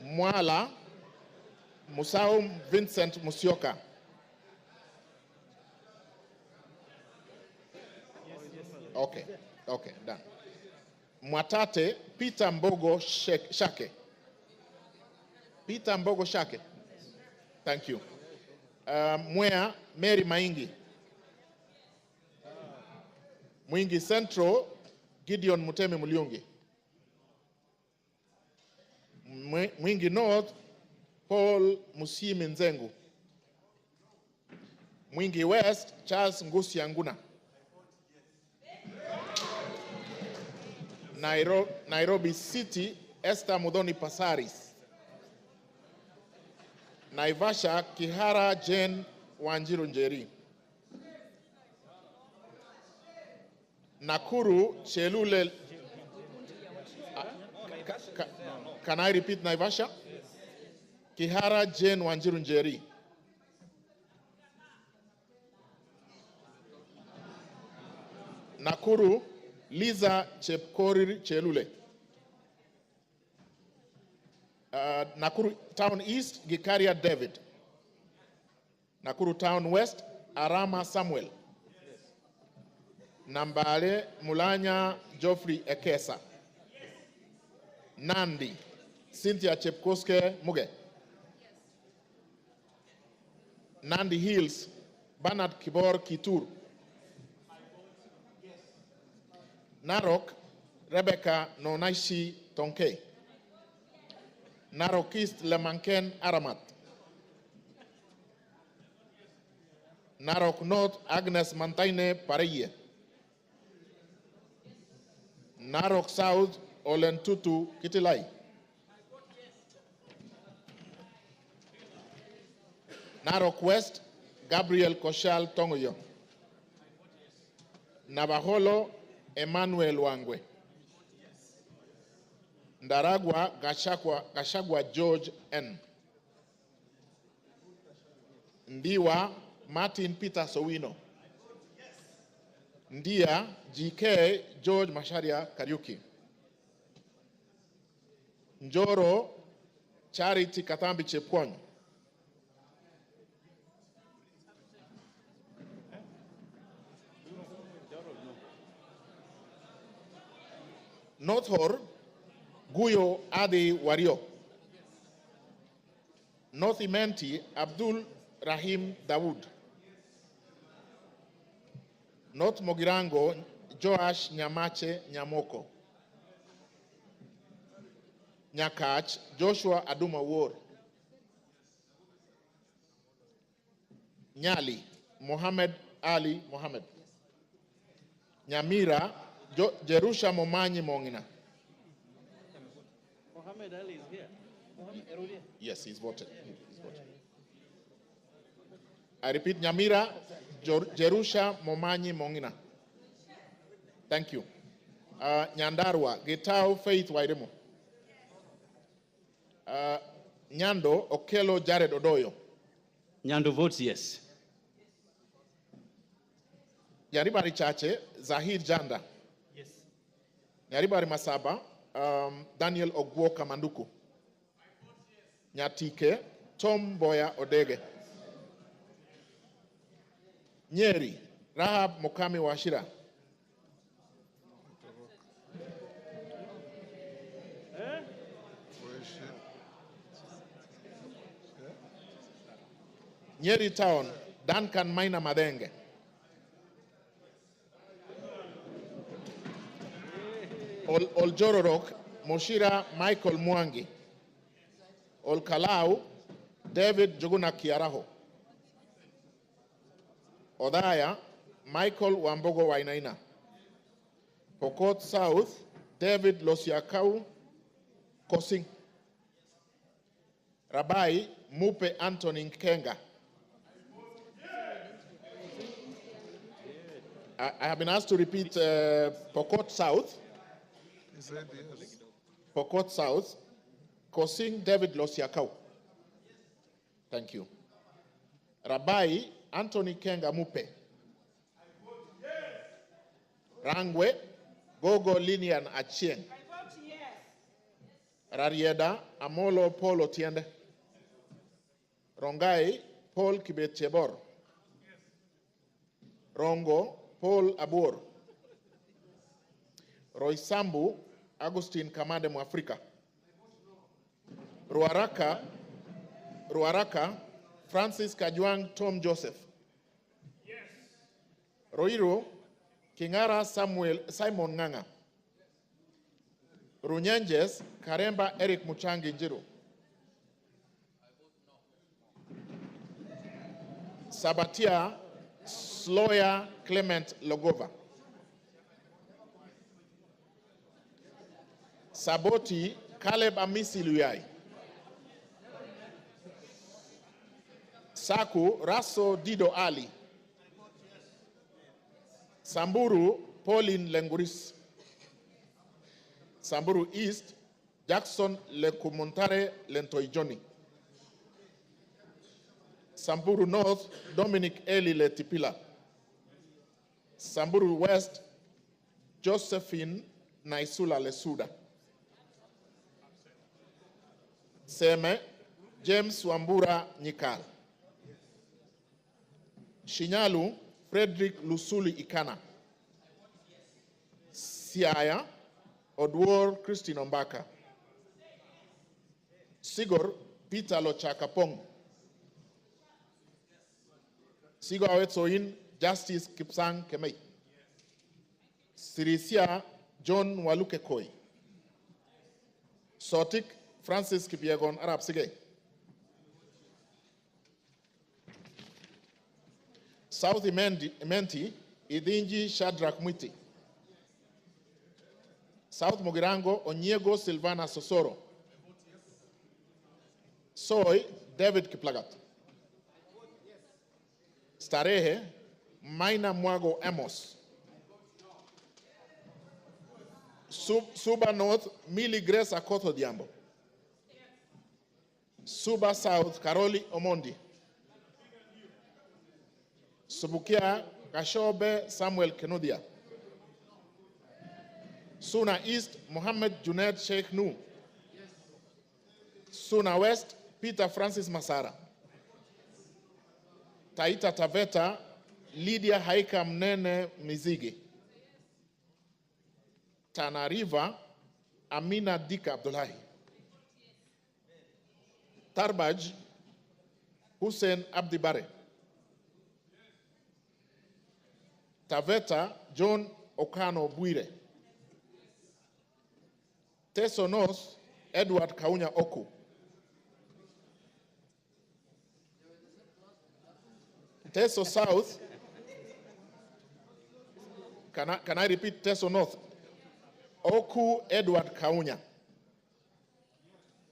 Mwala Musau Vincent Musioka. Okay, done. Mwatate Peter Mbogo Shake. Peter Mbogo Shake. Thank you. Mwea Mary Maingi. Mwingi Central Gideon Muteme Muliungi. Mwingi North Paul Musimi Nzengu. Mwingi West Charles Ngusi Anguna. Nairobi City Esther Mudhoni Pasaris. Naivasha Kihara Jane Wanjiru Njeri. Nakuru Chelule. Can I repeat Naivasha? Kihara Jane Wanjiru Njeri. Nakuru Liza Chepkorir Chelule. Nakuru Town East Gikaria David. Nakuru Town West Arama Samuel. Nambale Mulanya Geoffrey Ekesa. Nandi Cynthia Chepkoske Muge. Nandi Hills Bernard Kibor Kitur. Narok Rebecca Nonaishi Tonke. Narok East Lemanken Aramat. Narok North Agnes Mantaine Pareye. Narok South Olentutu Kitilai. Narok West Gabriel Koshal Tongoyo. Navajolo Emmanuel Wangwe. Ndaragwa Gachagua George N. Ndiwa Martin Peter Sowino. Ndia GK George Masharia Kariuki. Njoro Charity Katambi Chepkwony. Northor Guyo Adi Wario. North Imenti Abdul Rahim Dawood. North Mogirango Joash Nyamache Nyamoko. Nyakach Joshua Aduma War. Nyali Mohammed Ali Mohammed. Nyamira Jerusha Momanyi Mongina. Mohammed Ali is here. Mohammed Erudia. Yes, he's voted. He's voted. I repeat, Nyamira Jerusha Momanyi Mongina. Thank you. Nyandarua Gitao Faith Wairemo. Nyando Okelo Jared Odoyo. Nyando votes yes. Nyaribari Chache Zahir Janda. Yes. Nyaribari Masaba Daniel Ogwo Kamanduku. Nyatike Tom Boya Odege. Nyeri Rahab Mokami Washira. Nyeri Town Duncan Maina Madenge. Oljororok Moshira Michael Mwangi. Olkalau David Joguna Kiaraho. Odaya Michael Wambogo Wainaina. Pokot South David Losiakau Kosing. Rabai Mupe Anthony Kenga. I have been asked to repeat Pokot South. He said yes. Pokot South, Kosing David Losiakau. Thank you. Rabai Anthony Kenga Mupe. Rangwe Gogo Linian Achieng. Rarieda Amolo Paul Otiende. Rongai Paul Kibet Chebor. Rongo Paul Abur. Roysambu Agustin Kamade Mwafrika. Ruaraka Francis Kajwang Tom Joseph. Yes. Roiro Kingara Simon Nganga. Runyanjes Karemba Eric Muchangi Njiru. Sabatia Sloya Clement Logova. Saboti Caleb Amisi Luyai. Saku Raso Dido Ali. Samburu Pauline Lenguris. Samburu East Jackson Lekumuntare Lentoijoni. Samburu North Dominic Eli Letipila. Samburu West Josephine Naisula Lesuda. Seme James Wambura Nyikal. Shinyalu Frederick Lusuli Ikana. Siaya Odwor Christine Ombaka. Sigor Peter Lochakapong. Sigor Awetsoin Justice Kipsang Kemei. Sirisia John Waluke Koi. Sotik Francis Kipiegon Arab Sige. South Imenti Idinji Shadrach Mwiti. South Mogirango Onyego Silvana Sosoro. Soy David Kiplagat. Starehe Maina Mwago Amos. Suba North, Millie Grace Akoto Diambo. Suba South, Karoli Omondi. Subukia, Kashobe Samuel Kenudia. Suna East, Mohammed Junaid Sheikh Nu. Suna West, Peter Francis Masara. Taita Taveta, Lydia Haika Mnene Mizigi. Tana River, Amina Dika Abdullahi. Tarbaj, Hussein Abdi Bare. Taveta, John Okano Bwire. Teso North, Edward Kaunya Oku. Teso South, can I repeat Teso North? Oku Edward Kaunya.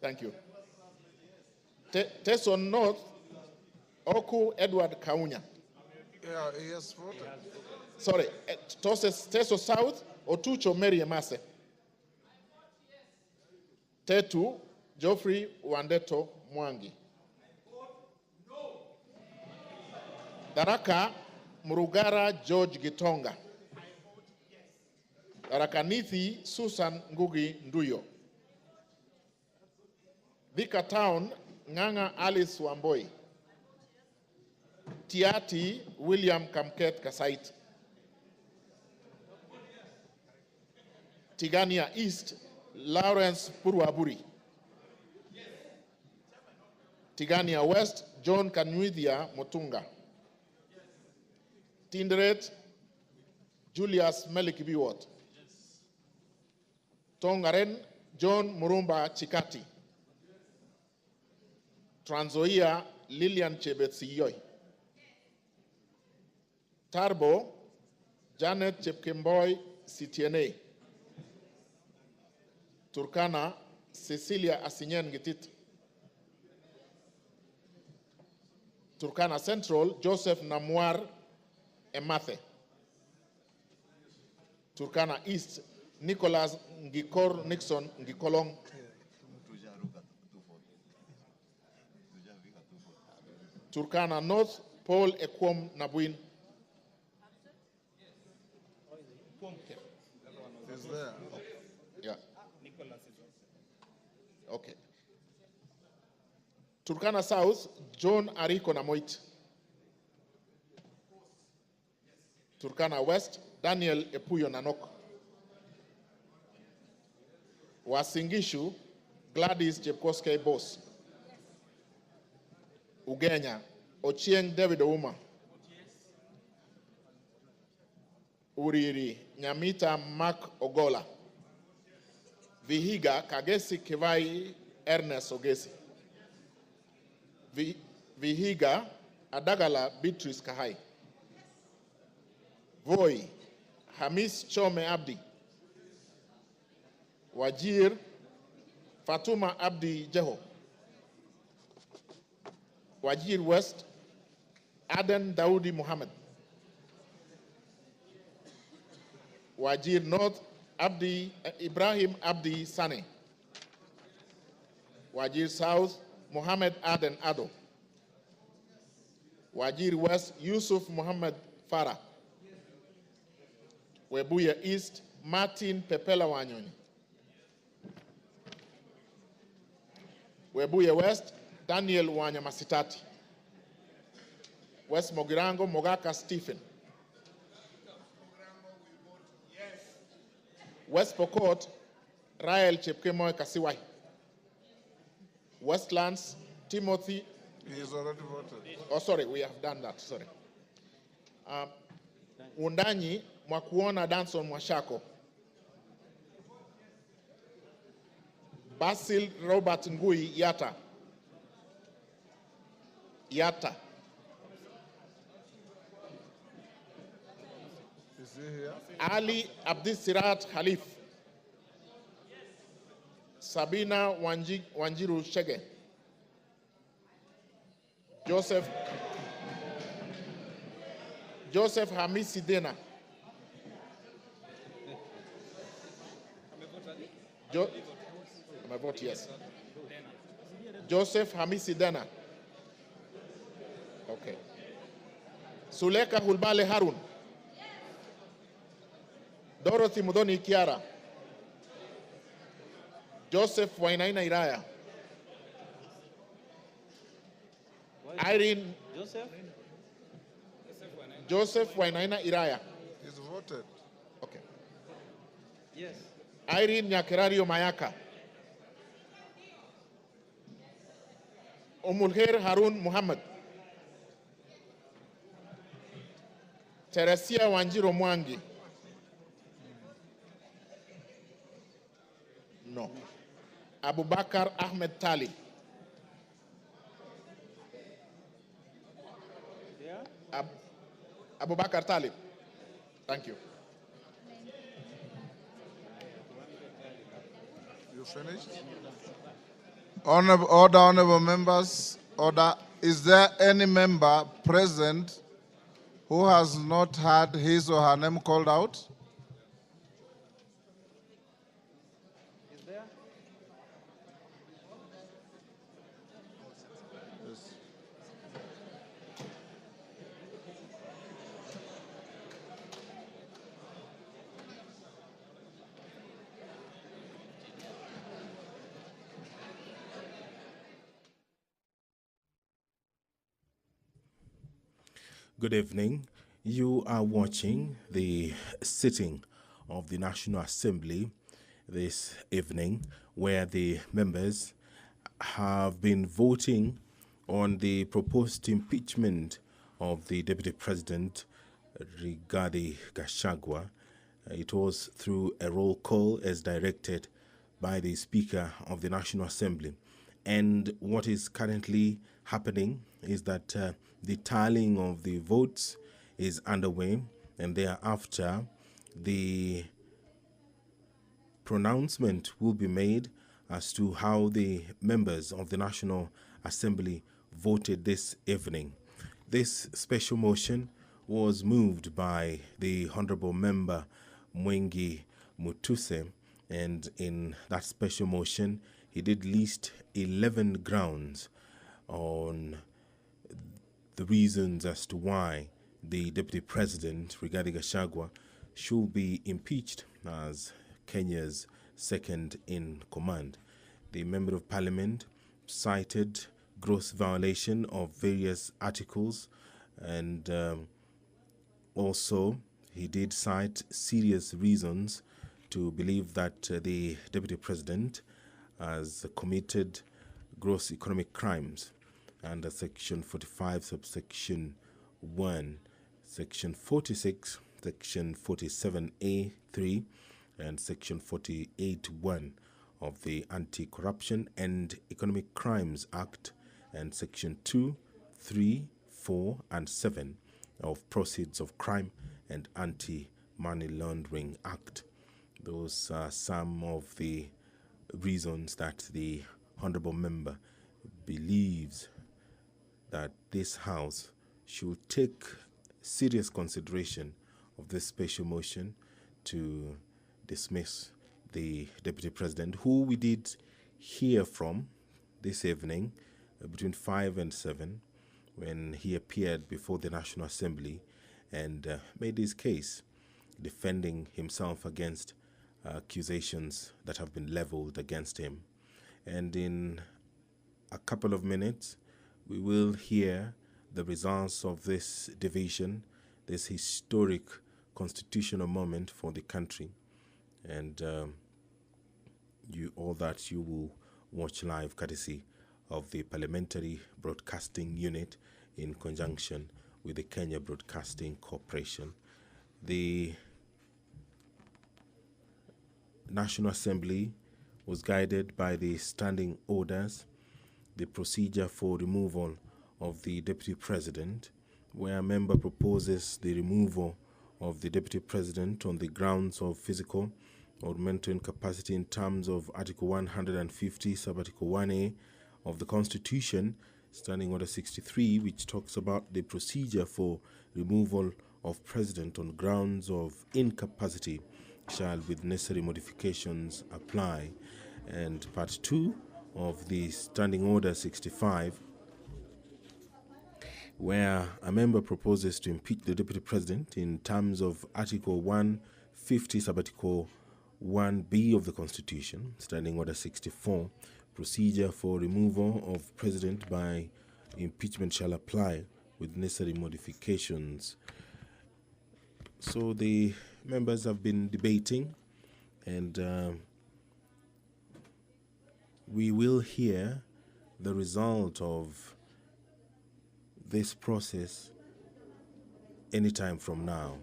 Thank you. Teso North, Oku Edward Kaunya. Yeah, he has voted. Sorry, Teso South, Otucho Mary Emase. Tetu, Geoffrey Wandeto Mwangi. Daraka, Murugara George Gitonga. Daraka Nithi, Susan Ngugi Nduyo. Thika Town, Nganga Alice Wamboi. Tiati, William Kamket Kasait. Tigania East, Lawrence Purwaburi. Tigania West, John Kanwithia Motunga. Tinderet, Julius Melikibiwot. Tongaren, John Murumba Chikati. Trans Nzoia, Lilian Chebetsiyoy. Tarbo, Janet Chepkemboy Sitiene. Turkana, Cecilia Asinyen Gitit. Turkana Central, Joseph Namwar Emathe. Turkana East, Nicholas Ngikor Nixon Ngikolong. Turkana North, Paul Ekwom Nabuin. Is there? Yeah. Okay. Turkana South, John Ariko Namoit. Turkana West, Daniel Epuyo Nanok. Wasingishu, Gladys Jepkoske Boss. Ugenya, Ochieng David Ouma. Uriri, Nyamita Mark Ogola. Vihiga, Kagesi Kivai Ernest Ogesi. Vihiga, Adagala Beatrice Kahai. Voi, Hamis Chome Abdi. Wajir, Fatuma Abdi Jeho. Wajir West, Aden Daudi Muhammad. Wajir North, Ibrahim Abdi Sane. Wajir South, Muhammad Aden Ado. Wajir West, Yusuf Muhammad Farah. Webuye East, Martin Pepela Wanyoni. Webuye West, Daniel Wanyamasitati. West Mogirango, Mogaka Stephen. West Pokot, Rael Chepkemoy Kasiwai. Westlands, Timothy. He has already voted. Oh, sorry, we have done that, sorry. Undanyi, Mwakuona Danson Mwashako. Basil Robert Ngui Yata. Yata. Is he here? Ali Abdisirat Khalif. Sabina Wanjiru Shege. Joseph Hamisi Dena. My vote yes. Joseph Hamisi Dena. Okay. Suleka Hulbale Harun. Dorothy Mudoni Kiara. Joseph Wainaina Iraya. Irene. Joseph Wainaina Iraya. He's voted. Okay. Yes. Irene Nyakerario Mayaka. Umulher Harun Muhammad. Teresia Wanjiro Mwangi. No. Abubakar Ahmed Tali. Yeah. Abubakar Tali. Thank you. You finished? Order, honorable members. Order. Is there any member present who has not had his or her name called out? Is there? Good evening. You are watching the sitting of the National Assembly this evening, where the members have been voting on the proposed impeachment of the Deputy President, Rigathi Gachagua. It was through a roll call as directed by the Speaker of the National Assembly. And what is currently happening is that the tallying of the votes is underway, and thereafter the pronouncement will be made as to how the members of the National Assembly voted this evening. This special motion was moved by the Honorable Member Mwengi Mutuse, and in that special motion he did list 11 grounds on the reasons as to why the Deputy President, Rigathi Gachagua, should be impeached as Kenya's second in command. The Member of Parliament cited gross violation of various articles, and also he did cite serious reasons to believe that the Deputy President has committed gross economic crimes under Section 45, subsection 1, Section 46, Section 47A3, and Section 48(1) of the Anti-Corruption and Economic Crimes Act, and Section 2, 3, 4, and 7 of Proceeds of Crime and Anti-Money Laundering Act. Those are some of the reasons that the Honorable Member believes that this House should take serious consideration of this special motion to dismiss the Deputy President, who we did hear from this evening between 5 and 7 when he appeared before the National Assembly and made his case, defending himself against accusations that have been leveled against him. And in a couple of minutes, we will hear the results of this division, this historic constitutional moment for the country. And all that you will watch live courtesy of the Parliamentary Broadcasting Unit in conjunction with the Kenya Broadcasting Corporation. The National Assembly was guided by the standing orders, the procedure for removal of the Deputy President, where a member proposes the removal of the Deputy President on the grounds of physical or mental incapacity in terms of Article 150, Sub-Article 1A of the Constitution, Standing Order 63, which talks about the procedure for removal of President on grounds of incapacity shall, with necessary modifications, apply. And part 2 of the Standing Order 65, where a member proposes to impeach the Deputy President in terms of Article 150, Subarticle 1B of the Constitution, Standing Order 64, procedure for removal of President by impeachment shall apply with necessary modifications. So the members have been debating, and we will hear the result of this process anytime from now.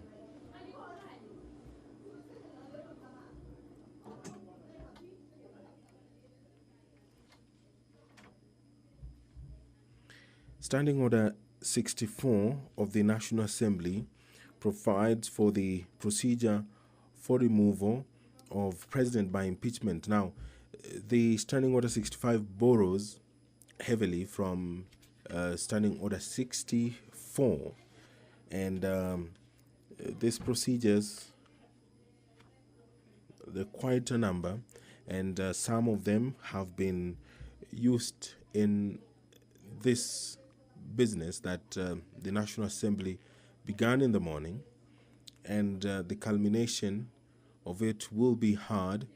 Standing Order 64 of the National Assembly provides for the procedure for removal of President by impeachment. Now, the Standing Order 65 borrows heavily from Standing Order 64, and these procedures, they're quite a number, and some of them have been used in this business that the National Assembly began in the morning, and the culmination of it will be hard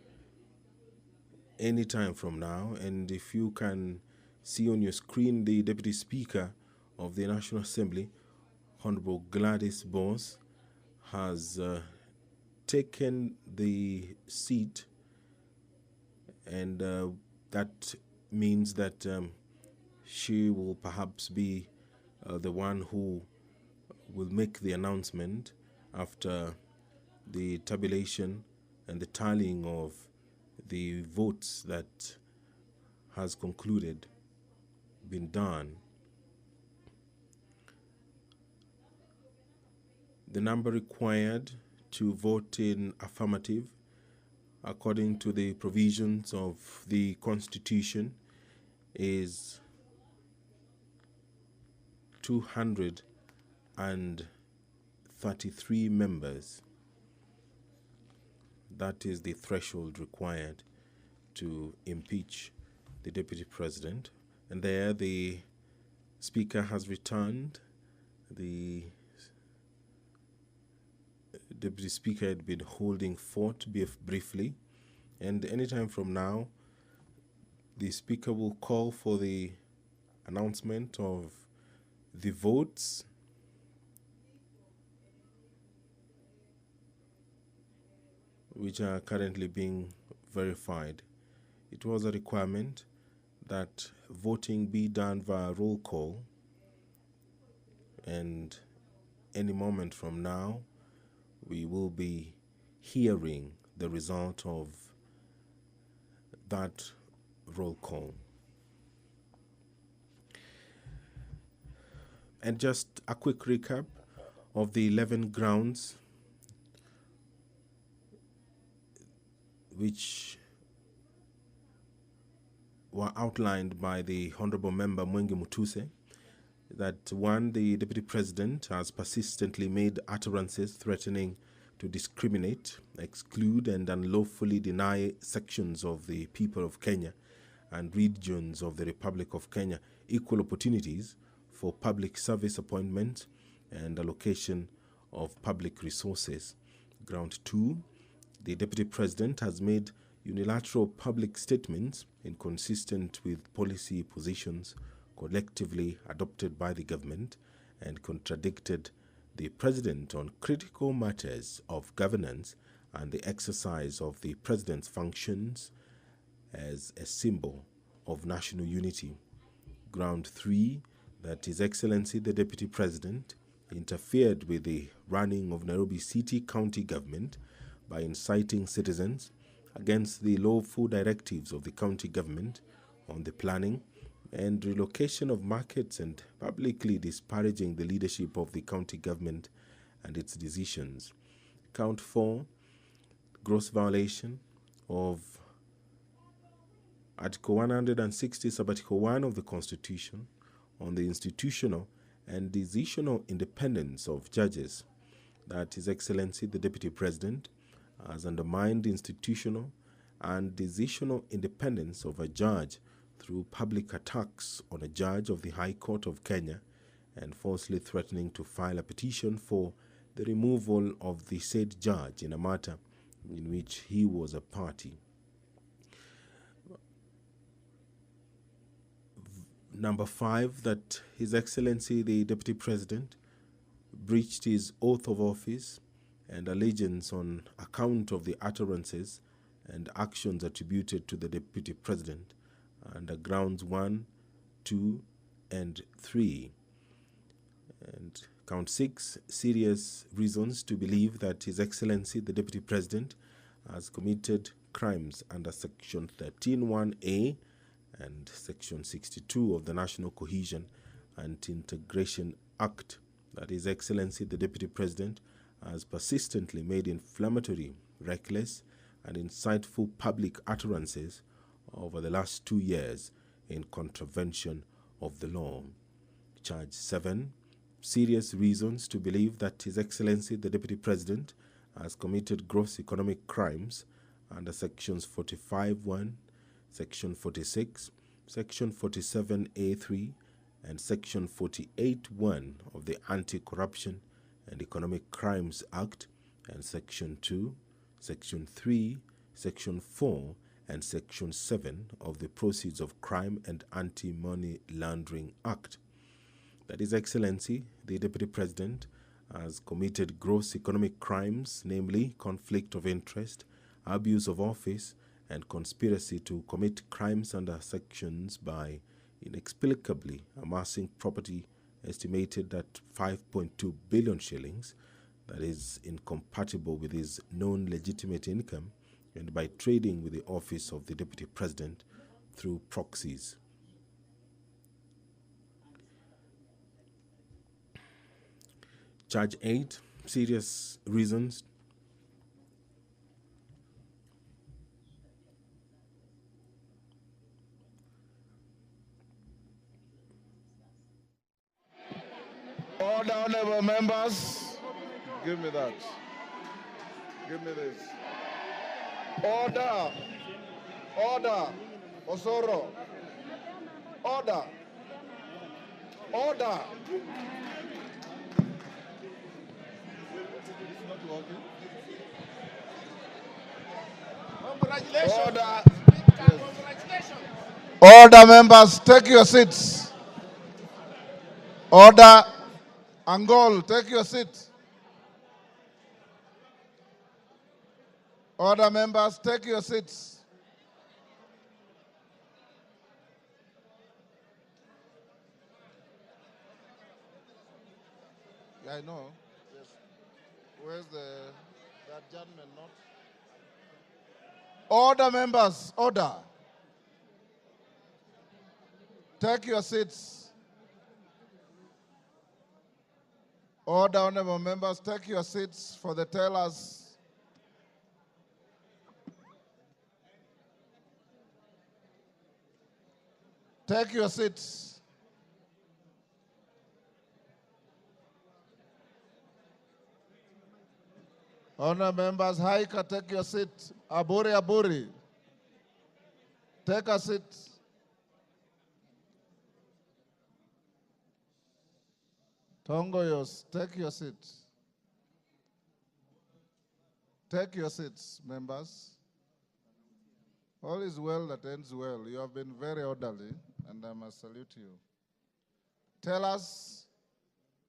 any time from now. And if you can see on your screen, the Deputy Speaker of the National Assembly, Honorable Gladys Bose, has taken the seat, and that means that she will perhaps be the one who will make the announcement after the tabulation and the tallying of the votes that has concluded, been done. The number required to vote in affirmative, according to the provisions of the Constitution, is 233 members. That is the threshold required to impeach the Deputy President. And there the Speaker has returned. The Deputy Speaker had been holding fort briefly, and anytime from now, the Speaker will call for the announcement of the votes, which are currently being verified. It was a requirement that voting be done via roll call, and any moment from now, we will be hearing the result of that roll call. And just a quick recap of the 11 grounds which were outlined by the Honorable Member Mwengi Mutuse. That one, the Deputy President has persistently made utterances threatening to discriminate, exclude, and unlawfully deny sections of the people of Kenya and regions of the Republic of Kenya equal opportunities for public service appointment and allocation of public resources. Ground 2, the Deputy President has made unilateral public statements inconsistent with policy positions collectively adopted by the government and contradicted the President on critical matters of governance and the exercise of the President's functions as a symbol of national unity. Ground 3, that His Excellency the Deputy President interfered with the running of Nairobi City County Government by inciting citizens against the lawful directives of the county government on the planning and relocation of markets and publicly disparaging the leadership of the county government and its decisions. Count 4, gross violation of Article 160, Subarticle 1 of the Constitution on the institutional and decisional independence of judges. That His Excellency the Deputy President has undermined institutional and decisional independence of a judge through public attacks on a judge of the High Court of Kenya and falsely threatening to file a petition for the removal of the said judge in a matter in which he was a party. Number 5, that His Excellency the Deputy President breached his oath of office and allegiance on account of the utterances and actions attributed to the Deputy President under grounds 1, 2, and 3. And count 6, serious reasons to believe that His Excellency the Deputy President has committed crimes under Section 13(1)(a) and Section 62 of the National Cohesion and Integration Act, that His Excellency the Deputy President has persistently made inflammatory, reckless, and insightful public utterances over the last 2 years in contravention of the law. Charge 7, serious reasons to believe that His Excellency the Deputy President has committed gross economic crimes under Sections 45(1), Section 46, Section 47(a)(3), and Section 48(1) of the Anti-Corruption and Economic Crimes Act, and Section 2, Section 3, Section 4, and Section 7 of the Proceeds of Crime and Anti-Money Laundering Act. That His Excellency, the Deputy President, has committed gross economic crimes, namely conflict of interest, abuse of office, and conspiracy to commit crimes under sections by inexplicably amassing property estimated at 5.2 billion shillings, that is incompatible with his known legitimate income, and by trading with the office of the Deputy President through proxies. Charge 8, serious reasons Order, honorable members. Give me that. Give me this. Order. Order. Osoro. Order. Order. Congratulations. Order. Congratulations. Order, members. Take your seats. Order. Angol, take your seat. Order, members, take your seats. Yeah, I know. Yes. Where's the adjournment note? Order, members, order. Take your seats. Order, honorable members, take your seats for the tellers. Take your seats. Honorable members, Haika, take your seat. Aburi, Aburi, take a seat. Tongoyos, take your seat. Take your seats, members. All is well that ends well. You have been very orderly, and I must salute you. Tell us,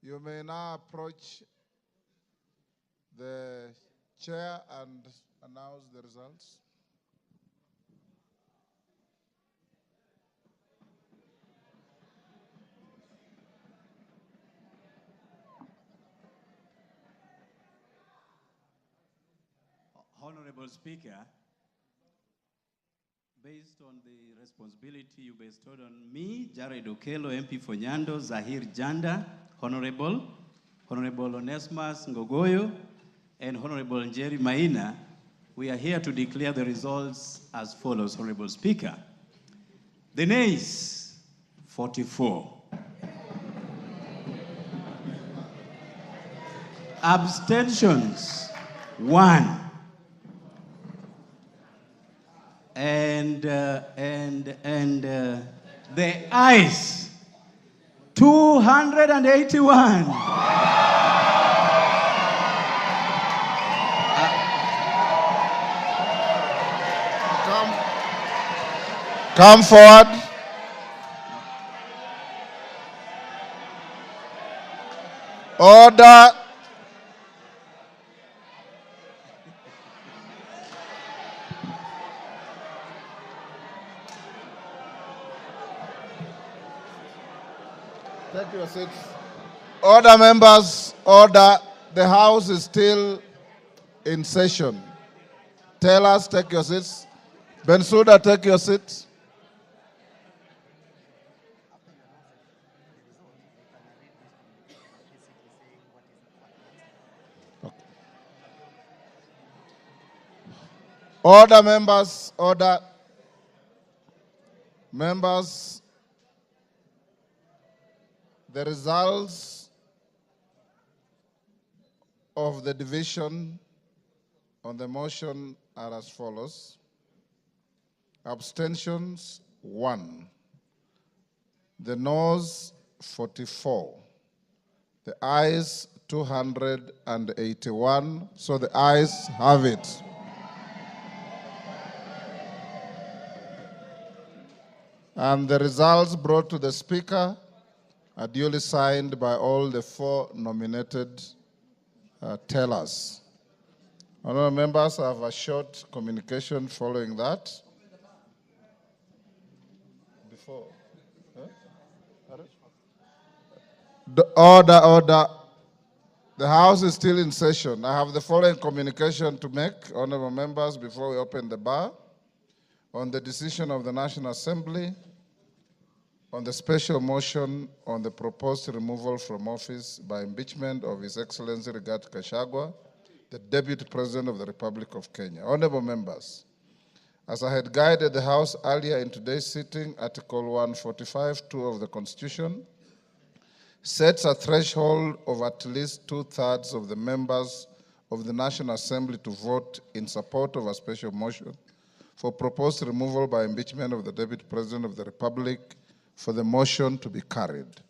you may now approach the chair and announce the results. Honorable Speaker, based on the responsibility you bestowed on me, Jared Okello, MP for Nyando, Zahir Janda, Honorable Onesmus Ngogoyo, and Honorable Njeri Maina, we are here to declare the results as follows, Honorable Speaker. The nays, 44. Abstentions, 1. the ayes, 281. Come forward. Order. Take your seats. Order, members, order. The House is still in session. Tellers, take your seats. Bensouda, take your seat. Order, members, order. Members, the results of the division on the motion are as follows. Abstentions, 1. The noes, 44. The ayes, 281. So the ayes have it. And the results brought to the Speaker are duly signed by all the 4 nominated tellers. Honourable members, I have a short communication following that. Before. Order, order. The House is still in session. I have the following communication to make, honourable members, before we open the bar. On the decision of the National Assembly, on the special motion on the proposed removal from office by impeachment of His Excellency Rigathi Gachagua, the Deputy President of the Republic of Kenya. Honourable members, as I had guided the House earlier in today's sitting, Article 145(2) of the Constitution sets a threshold of at least 2/3 of the members of the National Assembly to vote in support of a special motion for proposed removal by impeachment of the Deputy President of the Republic for the motion to be carried.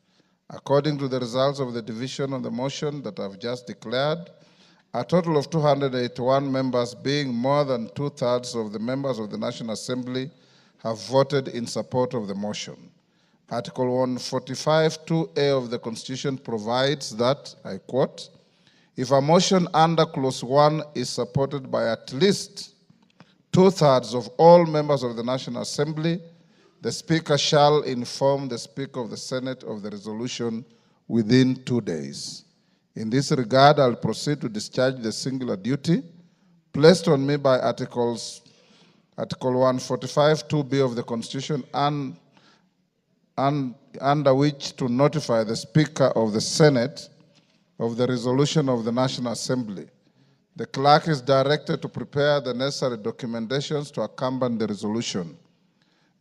According to the results of the division on the motion that I've just declared, a total of 281 members, being more than 2/3 of the members of the National Assembly, have voted in support of the motion. Article 145(2)(a) of the Constitution provides that, I quote, if a motion under Clause 1 is supported by at least 2/3 of all members of the National Assembly, the Speaker shall inform the Speaker of the Senate of the resolution within 2 days. In this regard, I'll proceed to discharge the singular duty placed on me by Article 145(2)(b) of the Constitution and under which to notify the Speaker of the Senate of the resolution of the National Assembly. The clerk is directed to prepare the necessary documentations to accompany the resolution.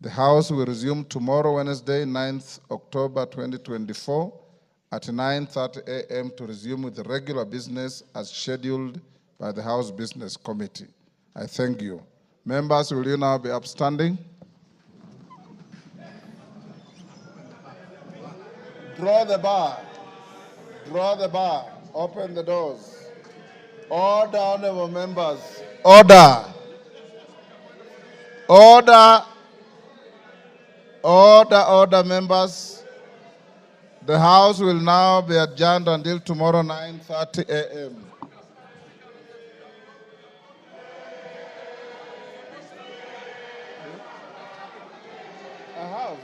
The House will resume tomorrow, Wednesday, 9th October 2024, at 9:30 a.m. to resume with the regular business as scheduled by the House Business Committee. I thank you. Members, will you now be upstanding? Draw the bar. Draw the bar. Open the doors. Order, honourable members. Order. Order. Order, members. The House will now be adjourned until tomorrow, 9:30 a.m. I have.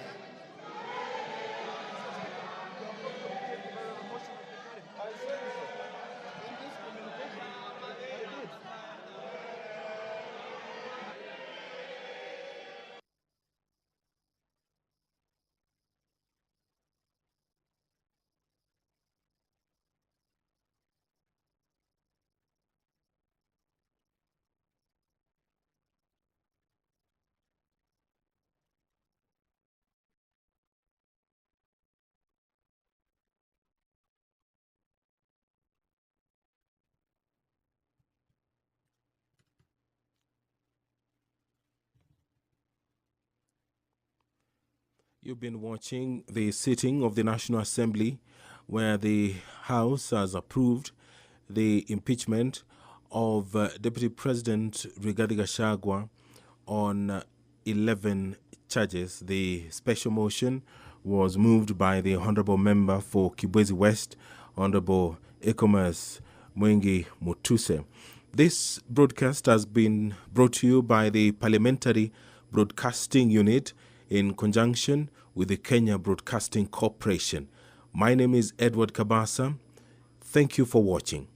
You've been watching the sitting of the National Assembly where the House has approved the impeachment of Deputy President Rigathi Gachagua on 11 charges. The special motion was moved by the Honorable Member for Kibwezi West, Honorable Ecomas Mwengi Mutuse. This broadcast has been brought to you by the Parliamentary Broadcasting Unit in conjunction with the Kenya Broadcasting Corporation. My name is Edward Kabasa. Thank you for watching.